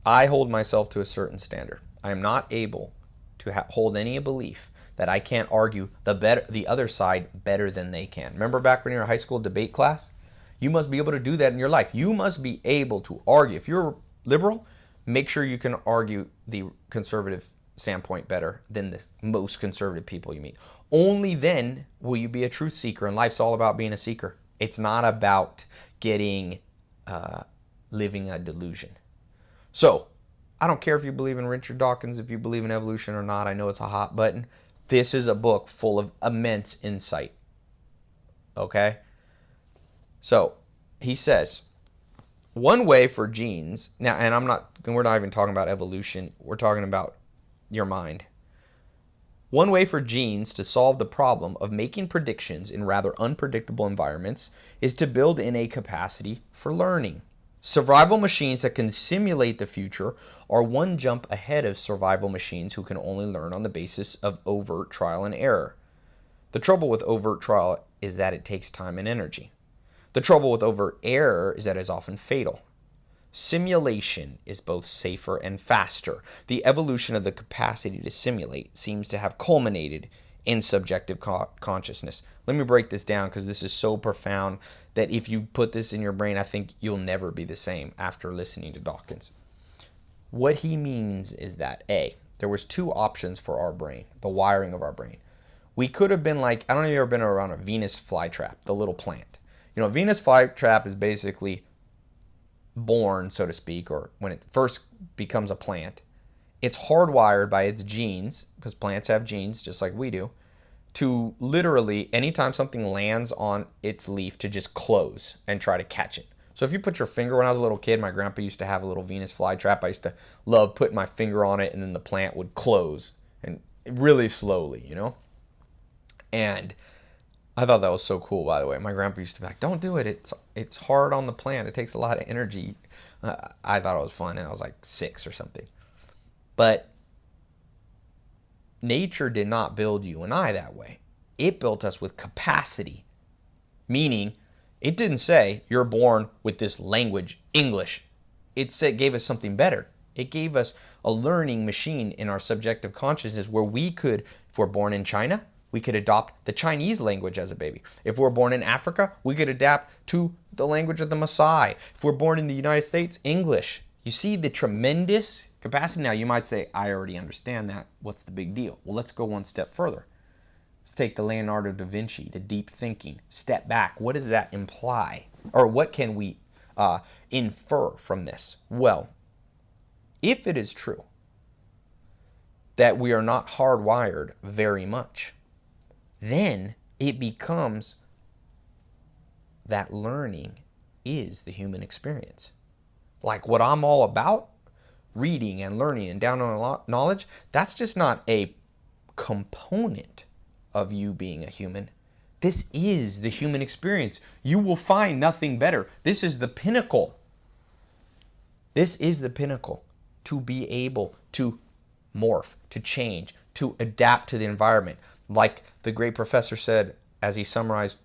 I hold myself to a certain standard. I am not able to hold any belief that I can't argue the other side better than they can. Remember back when you were in high school debate class? You must be able to do that in your life. You must be able to argue. If you're liberal, make sure you can argue the conservative standpoint better than the most conservative people you meet. Only then will you be a truth seeker, and life's all about being a seeker. It's not about living a delusion. So, I don't care if you believe in Richard Dawkins, if you believe in evolution or not. I know it's a hot button. This is a book full of immense insight. Okay? So, he says, one way for genes, now, and we're not even talking about evolution, we're talking about your mind. One way for genes to solve the problem of making predictions in rather unpredictable environments is to build in a capacity for learning. Survival machines that can simulate the future are one jump ahead of survival machines who can only learn on the basis of overt trial and error. The trouble with overt trial is that it takes time and energy. The trouble with overt error is that it is often fatal. Simulation is both safer and faster. The evolution of the capacity to simulate seems to have culminated in subjective consciousness. Let me break this down because this is so profound that if you put this in your brain, I think you'll never be the same after listening to Dawkins. What he means is that, A, there was two options for our brain, the wiring of our brain. We could have been like, I don't know if you've ever been around a Venus flytrap, the little plant. You know, a Venus flytrap is basically born, so to speak, or when it first becomes a plant, it's hardwired by its genes, because plants have genes just like we do, to literally, anytime something lands on its leaf, to just close and try to catch it. So if you put your finger, when I was a little kid, my grandpa used to have a little Venus flytrap. I used to love putting my finger on it, and then the plant would close, and really slowly, you know? And I thought that was so cool, by the way. My grandpa used to be like, don't do it. It's hard on the plant. It takes a lot of energy. I thought it was fun, and I was like 6 or something. But nature did not build you and I that way. It built us with capacity, meaning it didn't say you're born with this language, English. It gave us something better. It gave us a learning machine in our subjective consciousness where we could, if we're born in China, we could adopt the Chinese language as a baby. If we're born in Africa, we could adapt to the language of the Maasai. If we're born in the United States, English. You see the tremendous capacity. Now, you might say, I already understand that. What's the big deal? Well, let's go one step further. Let's take the Leonardo da Vinci, the deep thinking. Step back. What does that imply? Or what can we infer from this? Well, if it is true that we are not hardwired very much, then it becomes that learning is the human experience. Like what I'm all about, reading and learning and downloading knowledge, that's just not a component of you being a human. This is the human experience. You will find nothing better. This is the pinnacle. This is the pinnacle, to be able to morph, to change, to adapt to the environment. Like the great professor said, as he summarized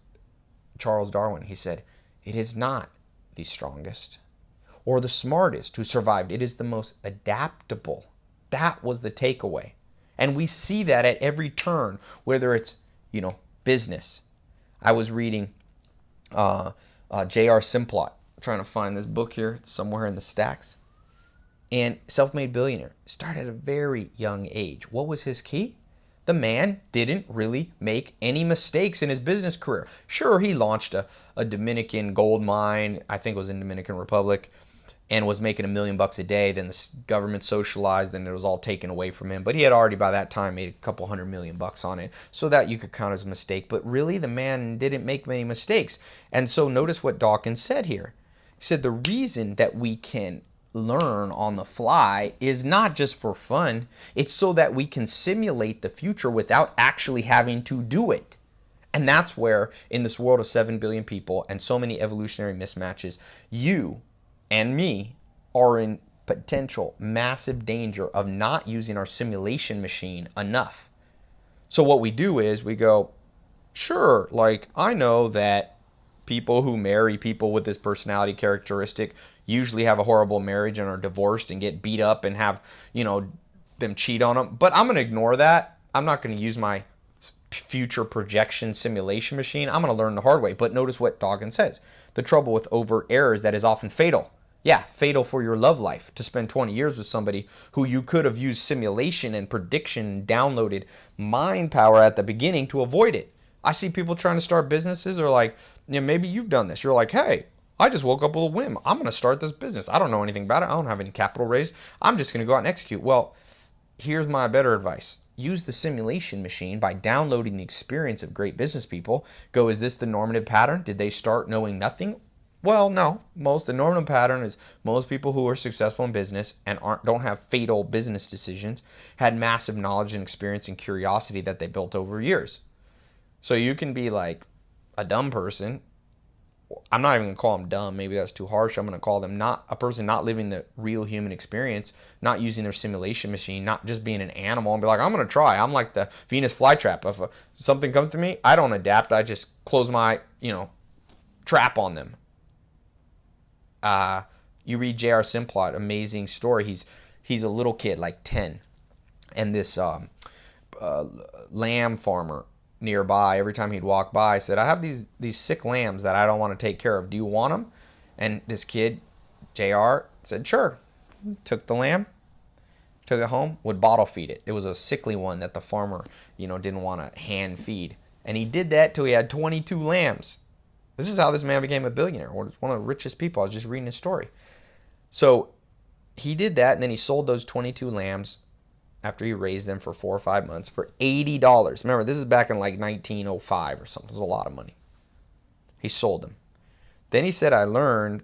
Charles Darwin, he said, it is not the strongest or the smartest who survived. It is the most adaptable. That was the takeaway. And we see that at every turn, whether it's, business. I was reading J.R. Simplot, trying to find this book here. It's somewhere in the stacks. And self-made billionaire. Started at a very young age. What was his key? The man didn't really make any mistakes in his business career. Sure, he launched a Dominican gold mine, I think it was in Dominican Republic, and was making $1 million a day. Then the government socialized, and it was all taken away from him. But he had already by that time made a couple $100 million on it, so that you could count as a mistake. But really, the man didn't make many mistakes. And so notice what Dawkins said here. He said the reason that we can learn on the fly is not just for fun. It's so that we can simulate the future without actually having to do it. And that's where, in this world of 7 billion people and so many evolutionary mismatches, you and me are in potential massive danger of not using our simulation machine enough. So what we do is we go, sure, like I know that people who marry people with this personality characteristic usually have a horrible marriage and are divorced and get beat up and have, them cheat on them. But I'm going to ignore that. I'm not going to use my future projection simulation machine. I'm going to learn the hard way. But notice what Dawkins says. The trouble with overt error is that is often fatal. Yeah, fatal for your love life, to spend 20 years with somebody who you could have used simulation and prediction and downloaded mind power at the beginning to avoid it. I see people trying to start businesses, or like, maybe you've done this. You're like, hey, I just woke up with a whim. I'm going to start this business. I don't know anything about it. I don't have any capital raised. I'm just going to go out and execute. Well, here's my better advice. Use the simulation machine by downloading the experience of great business people. Go, is this the normative pattern? Did they start knowing nothing? Well, no. The normative pattern is most people who are successful in business and don't have fatal business decisions had massive knowledge and experience and curiosity that they built over years. So you can be like a dumb person I'm not even gonna call them dumb. Maybe that's too harsh. I'm gonna call them not a person not living the real human experience, not using their simulation machine, not just being an animal and be like, I'm gonna try. I'm like the Venus flytrap. If something comes to me, I don't adapt. I just close my trap on them. You read J.R. Simplot, amazing story. He's a little kid, like 10, and this lamb farmer nearby, every time he'd walk by, said, I have these sick lambs that I don't want to take care of. Do you want them? And this kid, JR, said, sure. Took the lamb, took it home, would bottle feed it. It was a sickly one that the farmer, didn't want to hand feed. And he did that till he had 22 lambs. This is how this man became a billionaire, one of the richest people. I was just reading his story. So he did that, and then he sold those 22 lambs after he raised them for 4 or 5 months for $80. Remember, this is back in like 1905 or something. This is a lot of money. He sold them. Then he said, I learned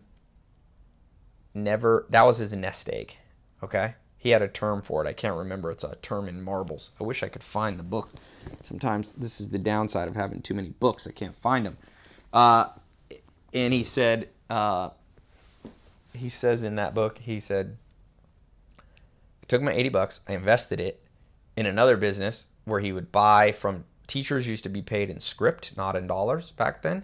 never, that was his nest egg, okay? He had a term for it. I can't remember. It's a term in marbles. I wish I could find the book. Sometimes this is the downside of having too many books. I can't find them. And he said, he says in that book, he said, I took my $80, I invested it in another business where he would buy from teachers. Used to be paid in script, not in dollars back then.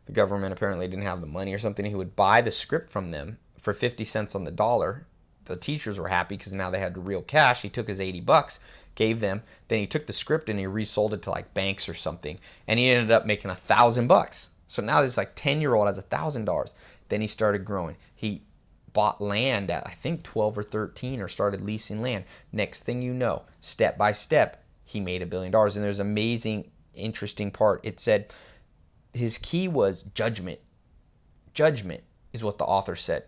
The government apparently didn't have the money or something. He would buy the script from them for 50 cents on the dollar. The teachers were happy because now they had the real cash. He took his $80, gave them. Then he took the script and he resold it to like banks or something. And he ended up making $1,000. So now this like 10-year-old has $1,000. Then he started growing. He bought land at I think 12 or 13 or started leasing land. Next thing you know, step by step, he made $1 billion. And there's an amazing, interesting part. It said his key was judgment. Judgment is what the author said.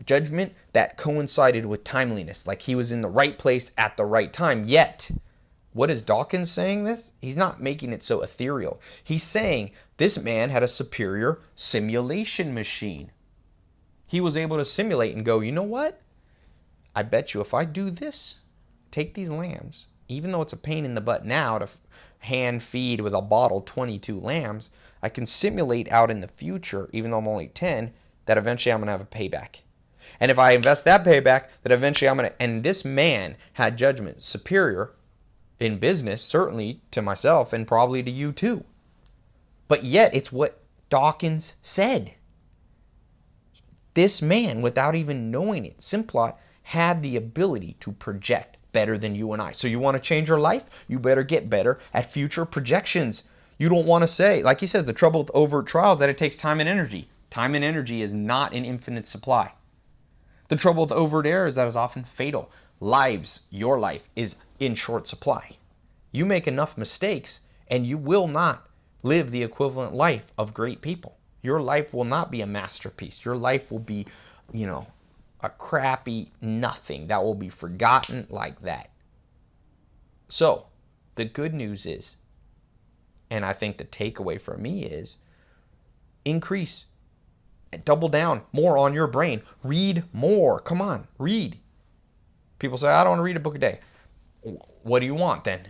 Judgment that coincided with timeliness, like he was in the right place at the right time. Yet, what is Dawkins saying this? He's not making it so ethereal. He's saying this man had a superior simulation machine. He was able to simulate and go, you know what? I bet you if I do this, take these lambs, even though it's a pain in the butt now to hand feed with a bottle 22 lambs, I can simulate out in the future, even though I'm only 10, that eventually I'm going to have a payback. And if I invest that payback, that eventually I'm going to... And this man had judgment superior in business, certainly to myself and probably to you too. But yet, it's what Dawkins said. This man, without even knowing it, Simplot, had the ability to project better than you and I. So you want to change your life? You better get better at future projections. You don't want to say, like he says, the trouble with overt trials is that it takes time and energy. Time and energy is not an infinite supply. The trouble with overt error is that it's often fatal. Lives, your life, is in short supply. You make enough mistakes and you will not live the equivalent life of great people. Your life will not be a masterpiece. Your life will be, a crappy nothing that will be forgotten like that. So, the good news is, and I think the takeaway for me is, increase, double down more on your brain. Read more. Come on, read. People say, I don't want to read a book a day. What do you want then?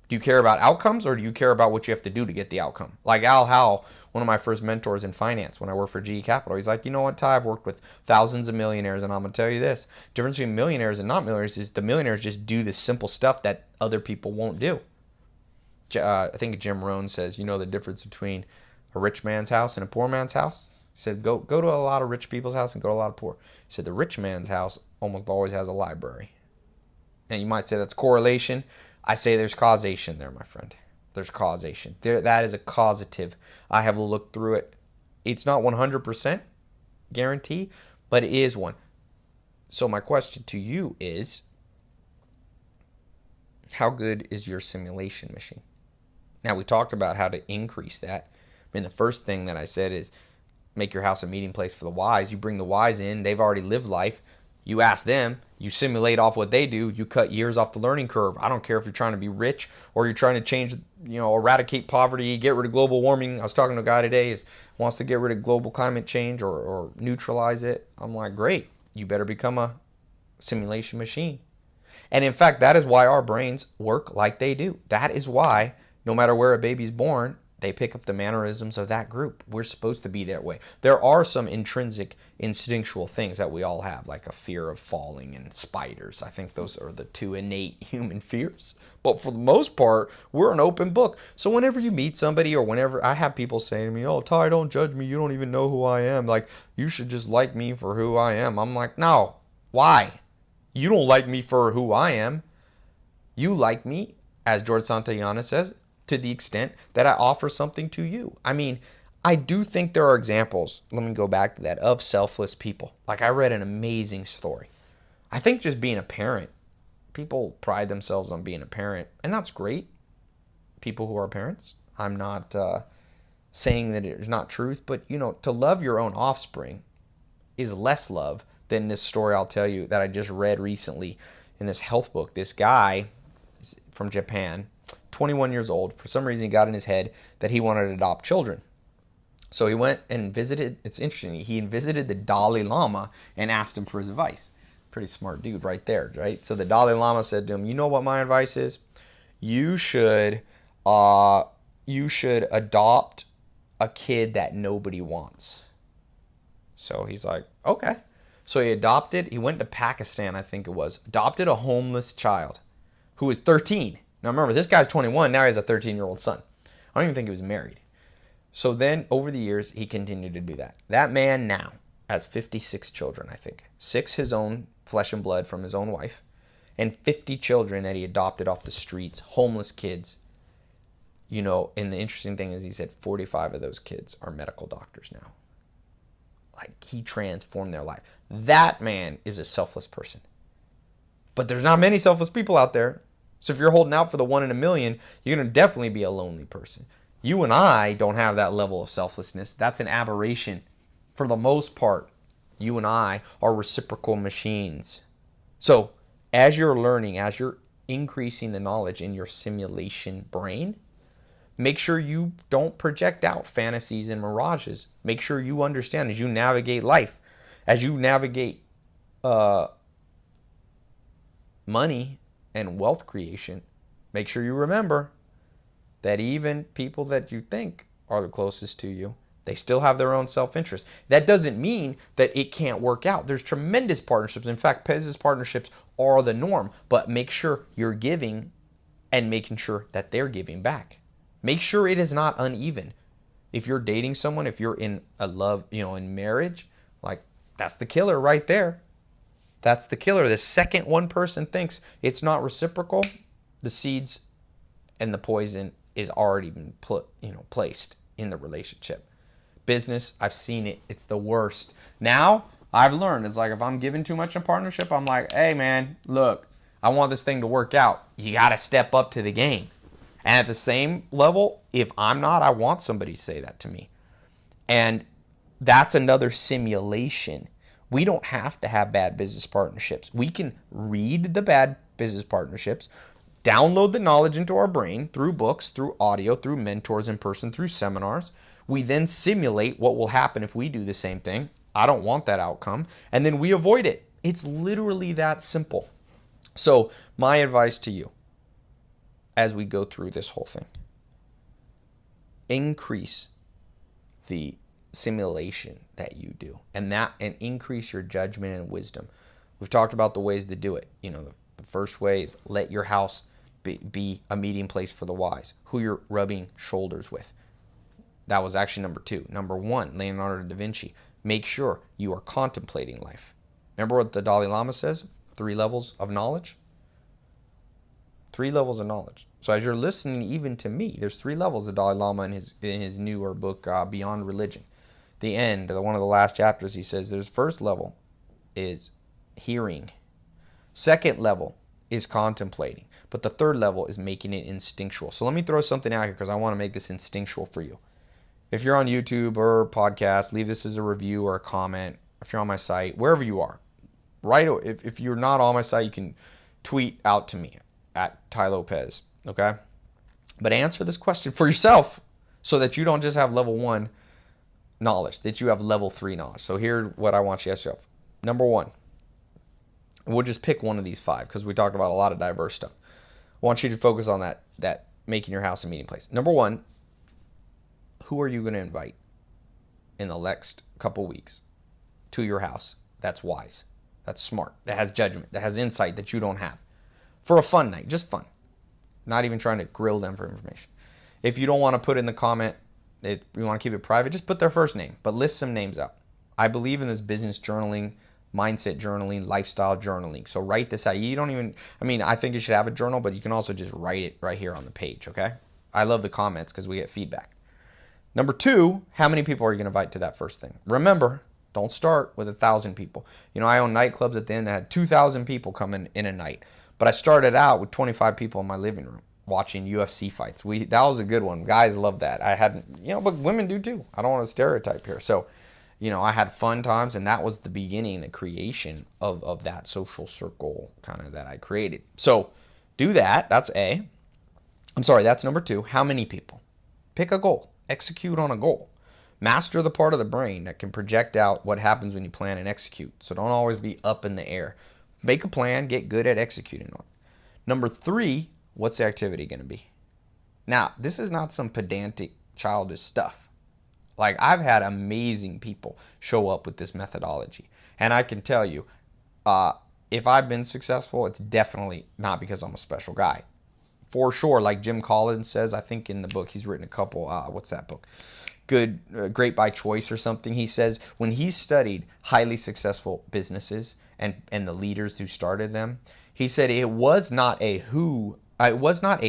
Do you care about outcomes or do you care about what you have to do to get the outcome? Like Al Howell, one of my first mentors in finance when I worked for GE Capital, he's like, you know what, Ty, I've worked with thousands of millionaires and I'm going to tell you this. The difference between millionaires and not millionaires is the millionaires just do the simple stuff that other people won't do. I think Jim Rohn says, the difference between a rich man's house and a poor man's house? He said, go to a lot of rich people's house and go to a lot of poor. He said, the rich man's house almost always has a library. And you might say that's correlation. I say there's causation there, my friend. There's causation. That is a causative. I have looked through it. It's not 100% guarantee, but it is one. So my question to you is, how good is your simulation machine? Now, we talked about how to increase that. The first thing that I said is make your house a meeting place for the wise. You bring the wise in. They've already lived life. You ask them. You simulate off what they do. You cut years off the learning curve. I don't care if you're trying to be rich or you're trying to change, eradicate poverty, get rid of global warming. I was talking to a guy today who wants to get rid of global climate change or neutralize it. I'm like, great. You better become a simulation machine. And in fact, that is why our brains work like they do. That is why no matter where a baby's born, They pick up the mannerisms of that group. We're supposed to be that way. There are some intrinsic, instinctual things that we all have, like a fear of falling and spiders. I think those are the two innate human fears. But for the most part, we're an open book. So whenever you meet somebody, or whenever I have people saying to me, "Oh, Ty, don't judge me. You don't even know who I am. Like, you should just like me for who I am." I'm like, no. Why? You don't like me for who I am. You like me, as George Santayana says, to the extent that I offer something to you. I mean, I do think there are examples, let me go back to that, of selfless people. Like, I read an amazing story. I think just being a parent, people pride themselves on being a parent, and that's great. People who are parents. I'm not saying that it's not truth, but, you know, to love your own offspring is less love than this story I'll tell you that I just read recently in this health book. This guy from Japan, 21 years old, for some reason he got in his head that he wanted to adopt children. So he went and visited, it's interesting, he visited the Dalai Lama and asked him for his advice. Pretty smart dude right there, right? So the Dalai Lama said to him, "You know what my advice is? You should adopt a kid that nobody wants." So he's like, okay. So he went to Pakistan, I think it was, adopted a homeless child who was 13. Now remember, this guy's 21, now he has a 13-year-old son. I don't even think he was married. So then, over the years, he continued to do that. That man now has 56 children, I think. 6 his own flesh and blood from his own wife, and 50 children that he adopted off the streets, homeless kids. You know, and the interesting thing is he said 45 of those kids are medical doctors now. Like, he transformed their life. That man is a selfless person. But there's not many selfless people out there. So if you're holding out for the 1 in a million, you're going to definitely be a lonely person. You and I don't have that level of selflessness. That's an aberration. For the most part, you and I are reciprocal machines. So as you're learning, as you're increasing the knowledge in your simulation brain, make sure you don't project out fantasies and mirages. Make sure you understand as you navigate life, as you navigate money and wealth creation, make sure you remember that even people that you think are the closest to you, they still have their own self-interest. That doesn't mean that it can't work out. There's tremendous partnerships. In fact, business partnerships are the norm, but make sure you're giving and making sure that they're giving back. Make sure it is not uneven. If you're dating someone, if you're in a love, in marriage, like, that's the killer right there. That's the killer. The second one person thinks it's not reciprocal, the seeds and the poison is already been placed in the relationship. Business, I've seen it. It's the worst. Now, I've learned, it's like if I'm giving too much in partnership, I'm like, hey man, look, I want this thing to work out. You got to step up to the game. And at the same level, if I'm not, I want somebody to say that to me. And that's another simulation. We don't have to have bad business partnerships. We can read the bad business partnerships, download the knowledge into our brain through books, through audio, through mentors in person, through seminars. We then simulate what will happen if we do the same thing. I don't want that outcome. And then we avoid it. It's literally that simple. So my advice to you as we go through this whole thing, increase the simulation that you do and increase your judgment and wisdom. We've talked about the ways to do it. The first way is let your house be a meeting place for the wise, who you're rubbing shoulders with. That was actually number 2. Number 1, Leonardo da Vinci. Make sure you are contemplating life. Remember what the Dalai Lama says? 3 levels of knowledge. 3 levels of knowledge. So as you're listening even to me, there's 3 levels of Dalai Lama in his newer book, Beyond Religion. The end, one of the last chapters, he says there's first level is hearing. Second level is contemplating. But the third level is making it instinctual. So let me throw something out here because I want to make this instinctual for you. If you're on YouTube or podcast, leave this as a review or a comment. If you're on my site, wherever you are, right? If you're not on my site, you can tweet out to me at Ty Lopez, okay? But answer this question for yourself so that you don't just have level 1 knowledge, that you have level 3 knowledge. So here's what I want you to ask yourself. Number 1, we'll just pick one of these 5 because we talked about a lot of diverse stuff. I want you to focus on that making your house a meeting place. Number 1, Who are you going to invite in the next couple weeks to your house? That's wise. That's smart. That has judgment. That has insight that you don't have. For a fun night. Just fun. Not even trying to grill them for information. If you don't want to put in the comment, if you want to keep it private, just put their first name. But list some names out. I believe in this business journaling, mindset journaling, lifestyle journaling. So write this out. You don't even, I think you should have a journal, but you can also just write it right here on the page, okay? I love the comments because we get feedback. Number 2, how many people are you going to invite to that first thing? Remember, don't start with 1,000 people. I own nightclubs at the end that had 2,000 people come in a night. But I started out with 25 people in my living room watching UFC fights. That was a good one. Guys love that. I hadn't, but women do too. I don't want to stereotype here. So, I had fun times, and that was the beginning, the creation of that social circle kind of that I created. So do that. That's A. I'm sorry, that's number 2. How many people? Pick a goal. Execute on a goal. Master the part of the brain that can project out what happens when you plan and execute. So don't always be up in the air. Make a plan. Get good at executing on it. Number 3, what's the activity going to be? Now, this is not some pedantic, childish stuff. Like, I've had amazing people show up with this methodology. And I can tell you, if I've been successful, it's definitely not because I'm a special guy. For sure, like Jim Collins says, I think in the book, he's written a couple, what's that book? Great by Choice or something. He says when he studied highly successful businesses and the leaders who started them, he said it was not a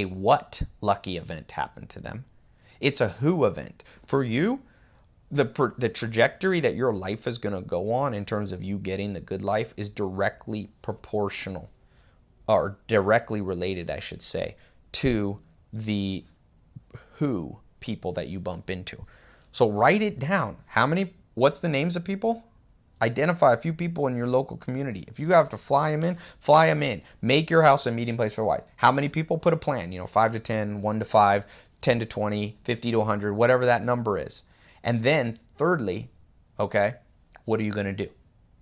what lucky event happened to them. It's a who event. For you, the trajectory that your life is going to go on in terms of you getting the good life is directly proportional, or directly related, I should say, to the who people that you bump into. So write it down. What's the names of people? Identify a few people in your local community. If you have to fly them in, fly them in. Make your house a meeting place for wise. How many people? Put a plan, 5 to 10, 1 to 5, 10 to 20, 50 to 100, whatever that number is. And then thirdly, okay, what are you going to do?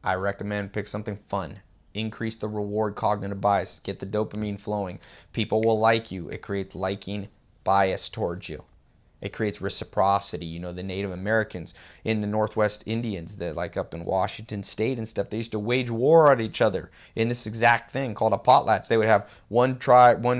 I recommend pick something fun. Increase the reward cognitive bias. Get the dopamine flowing. People will like you. It creates liking bias towards you. It creates reciprocity. The Native Americans in the Northwest Indians, that like up in Washington State and stuff, they used to wage war on each other in this exact thing called a potlatch. They would have one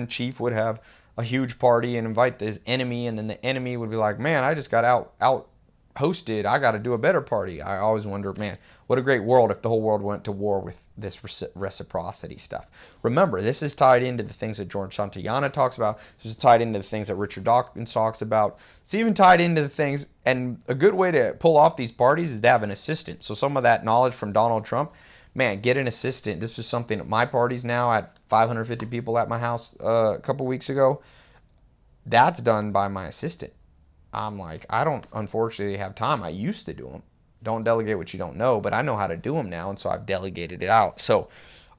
chief would have a huge party and invite this enemy, and then the enemy would be like, man, I just got out hosted. I got to do a better party. I always wonder, man, what a great world if the whole world went to war with this reciprocity stuff. Remember, this is tied into the things that George Santayana talks about. This is tied into the things that Richard Dawkins talks about. It's even tied into the things, and a good way to pull off these parties is to have an assistant. So some of that knowledge from Donald Trump, man, get an assistant. This is something at my parties now. I had 550 people at my house a couple weeks ago. That's done by my assistant. I'm like, I don't unfortunately have time. I used to do them. Don't delegate what you don't know, but I know how to do them now, and so I've delegated it out. So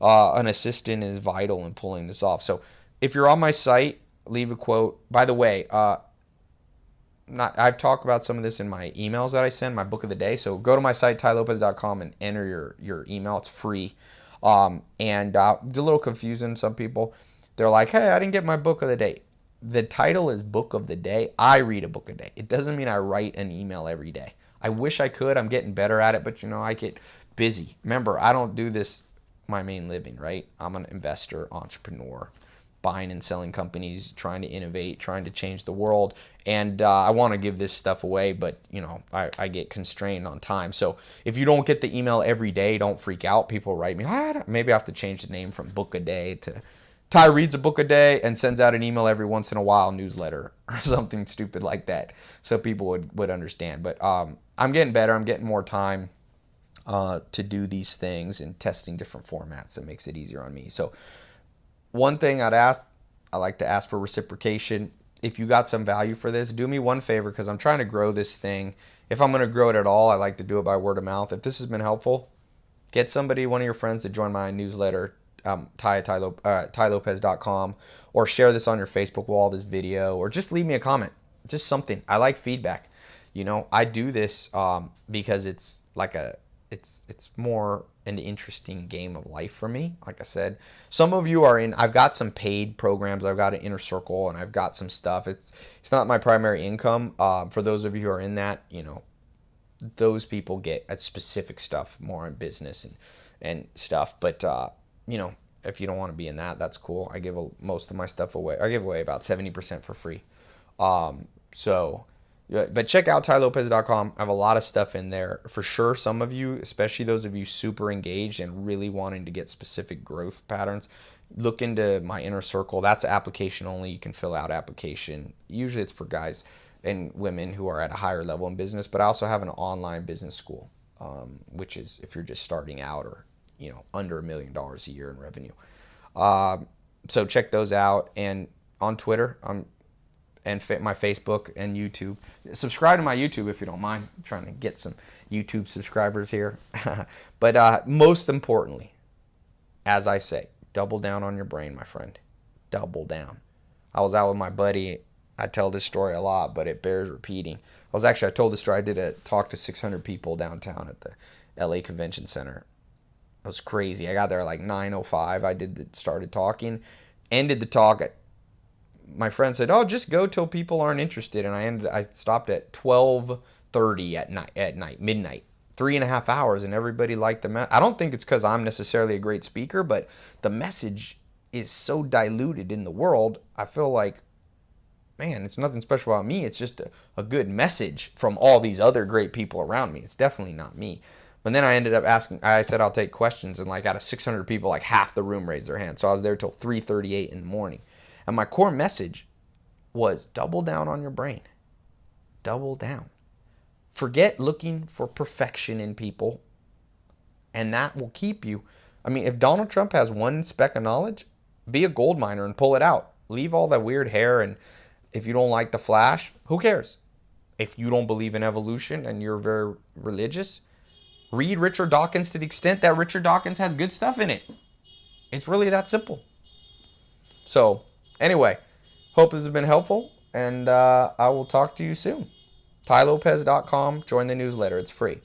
an assistant is vital in pulling this off. So if you're on my site, leave a quote. By the way, I've talked about some of this in my emails that I send, my book of the day. So go to my site, tylopez.com, and enter your email. It's free. It's a little confusing. Some people, they're like, hey, I didn't get my book of the day. The title is Book of the Day. I read a book a day. It doesn't mean I write an email every day. I wish I could. I'm getting better at it, but I get busy. Remember, I don't do this my main living, right? I'm an investor, entrepreneur, buying and selling companies, trying to innovate, trying to change the world. And I want to give this stuff away, but I get constrained on time. So if you don't get the email every day, don't freak out. People write me, maybe I have to change the name from Book a Day to Ty reads a book a day and sends out an email every once in a while, newsletter or something stupid like that, so people would understand. But I'm getting better. I'm getting more time to do these things and testing different formats. That makes it easier on me. So one thing I like to ask for reciprocation. If you got some value for this, do me one favor, because I'm trying to grow this thing. If I'm going to grow it at all, I like to do it by word of mouth. If this has been helpful, get somebody, one of your friends, to join my newsletter, tylopez.com, or share this on your Facebook wall, this video, or just leave me a comment, just something. I like feedback. I do this because it's like it's more an interesting game of life for me. Like I said, some of you are in. I've got some paid programs. I've got an inner circle, and I've got some stuff. It's not my primary income. For those of you who are in that, those people get at specific stuff more in business and stuff. But if you don't want to be in that, that's cool. I give most of my stuff away. I give away about 70% for free. So. But check out tylopez.com. I have a lot of stuff in there. For sure, some of you, especially those of you super engaged and really wanting to get specific growth patterns, look into my inner circle. That's application only. You can fill out application. Usually it's for guys and women who are at a higher level in business. But I also have an online business school, which is if you're just starting out or under $1 million a year in revenue. So check those out. And on Twitter, and my Facebook and YouTube. Subscribe to my YouTube if you don't mind. I'm trying to get some YouTube subscribers here. But most importantly, as I say, double down on your brain, my friend. Double down. I was out with my buddy. I tell this story a lot, but it bears repeating. I told this story. I did a talk to 600 people downtown at the LA Convention Center. It was crazy. I got there like 9:05. Started talking. Ended the talk at my friend said, "Oh, just go till people aren't interested," and I stopped at 12:30 at night, midnight, 3.5 hours, and everybody liked the I don't think it's because I'm necessarily a great speaker, but the message is so diluted in the world. I feel like, man, it's nothing special about me. It's just a good message from all these other great people around me. It's definitely not me. But then I ended up asking. I said I'll take questions, and like out of 600 people, like half the room raised their hand. So I was there till 3:38 in the morning. And my core message was double down on your brain. Double down. Forget looking for perfection in people, and that will keep you. I mean, if Donald Trump has one speck of knowledge, be a gold miner and pull it out. Leave all that weird hair, and if you don't like the Flash, who cares? If you don't believe in evolution and you're very religious, read Richard Dawkins to the extent that Richard Dawkins has good stuff in it. It's really that simple. So, anyway, hope this has been helpful, and I will talk to you soon. tylopez.com. Join the newsletter. It's free.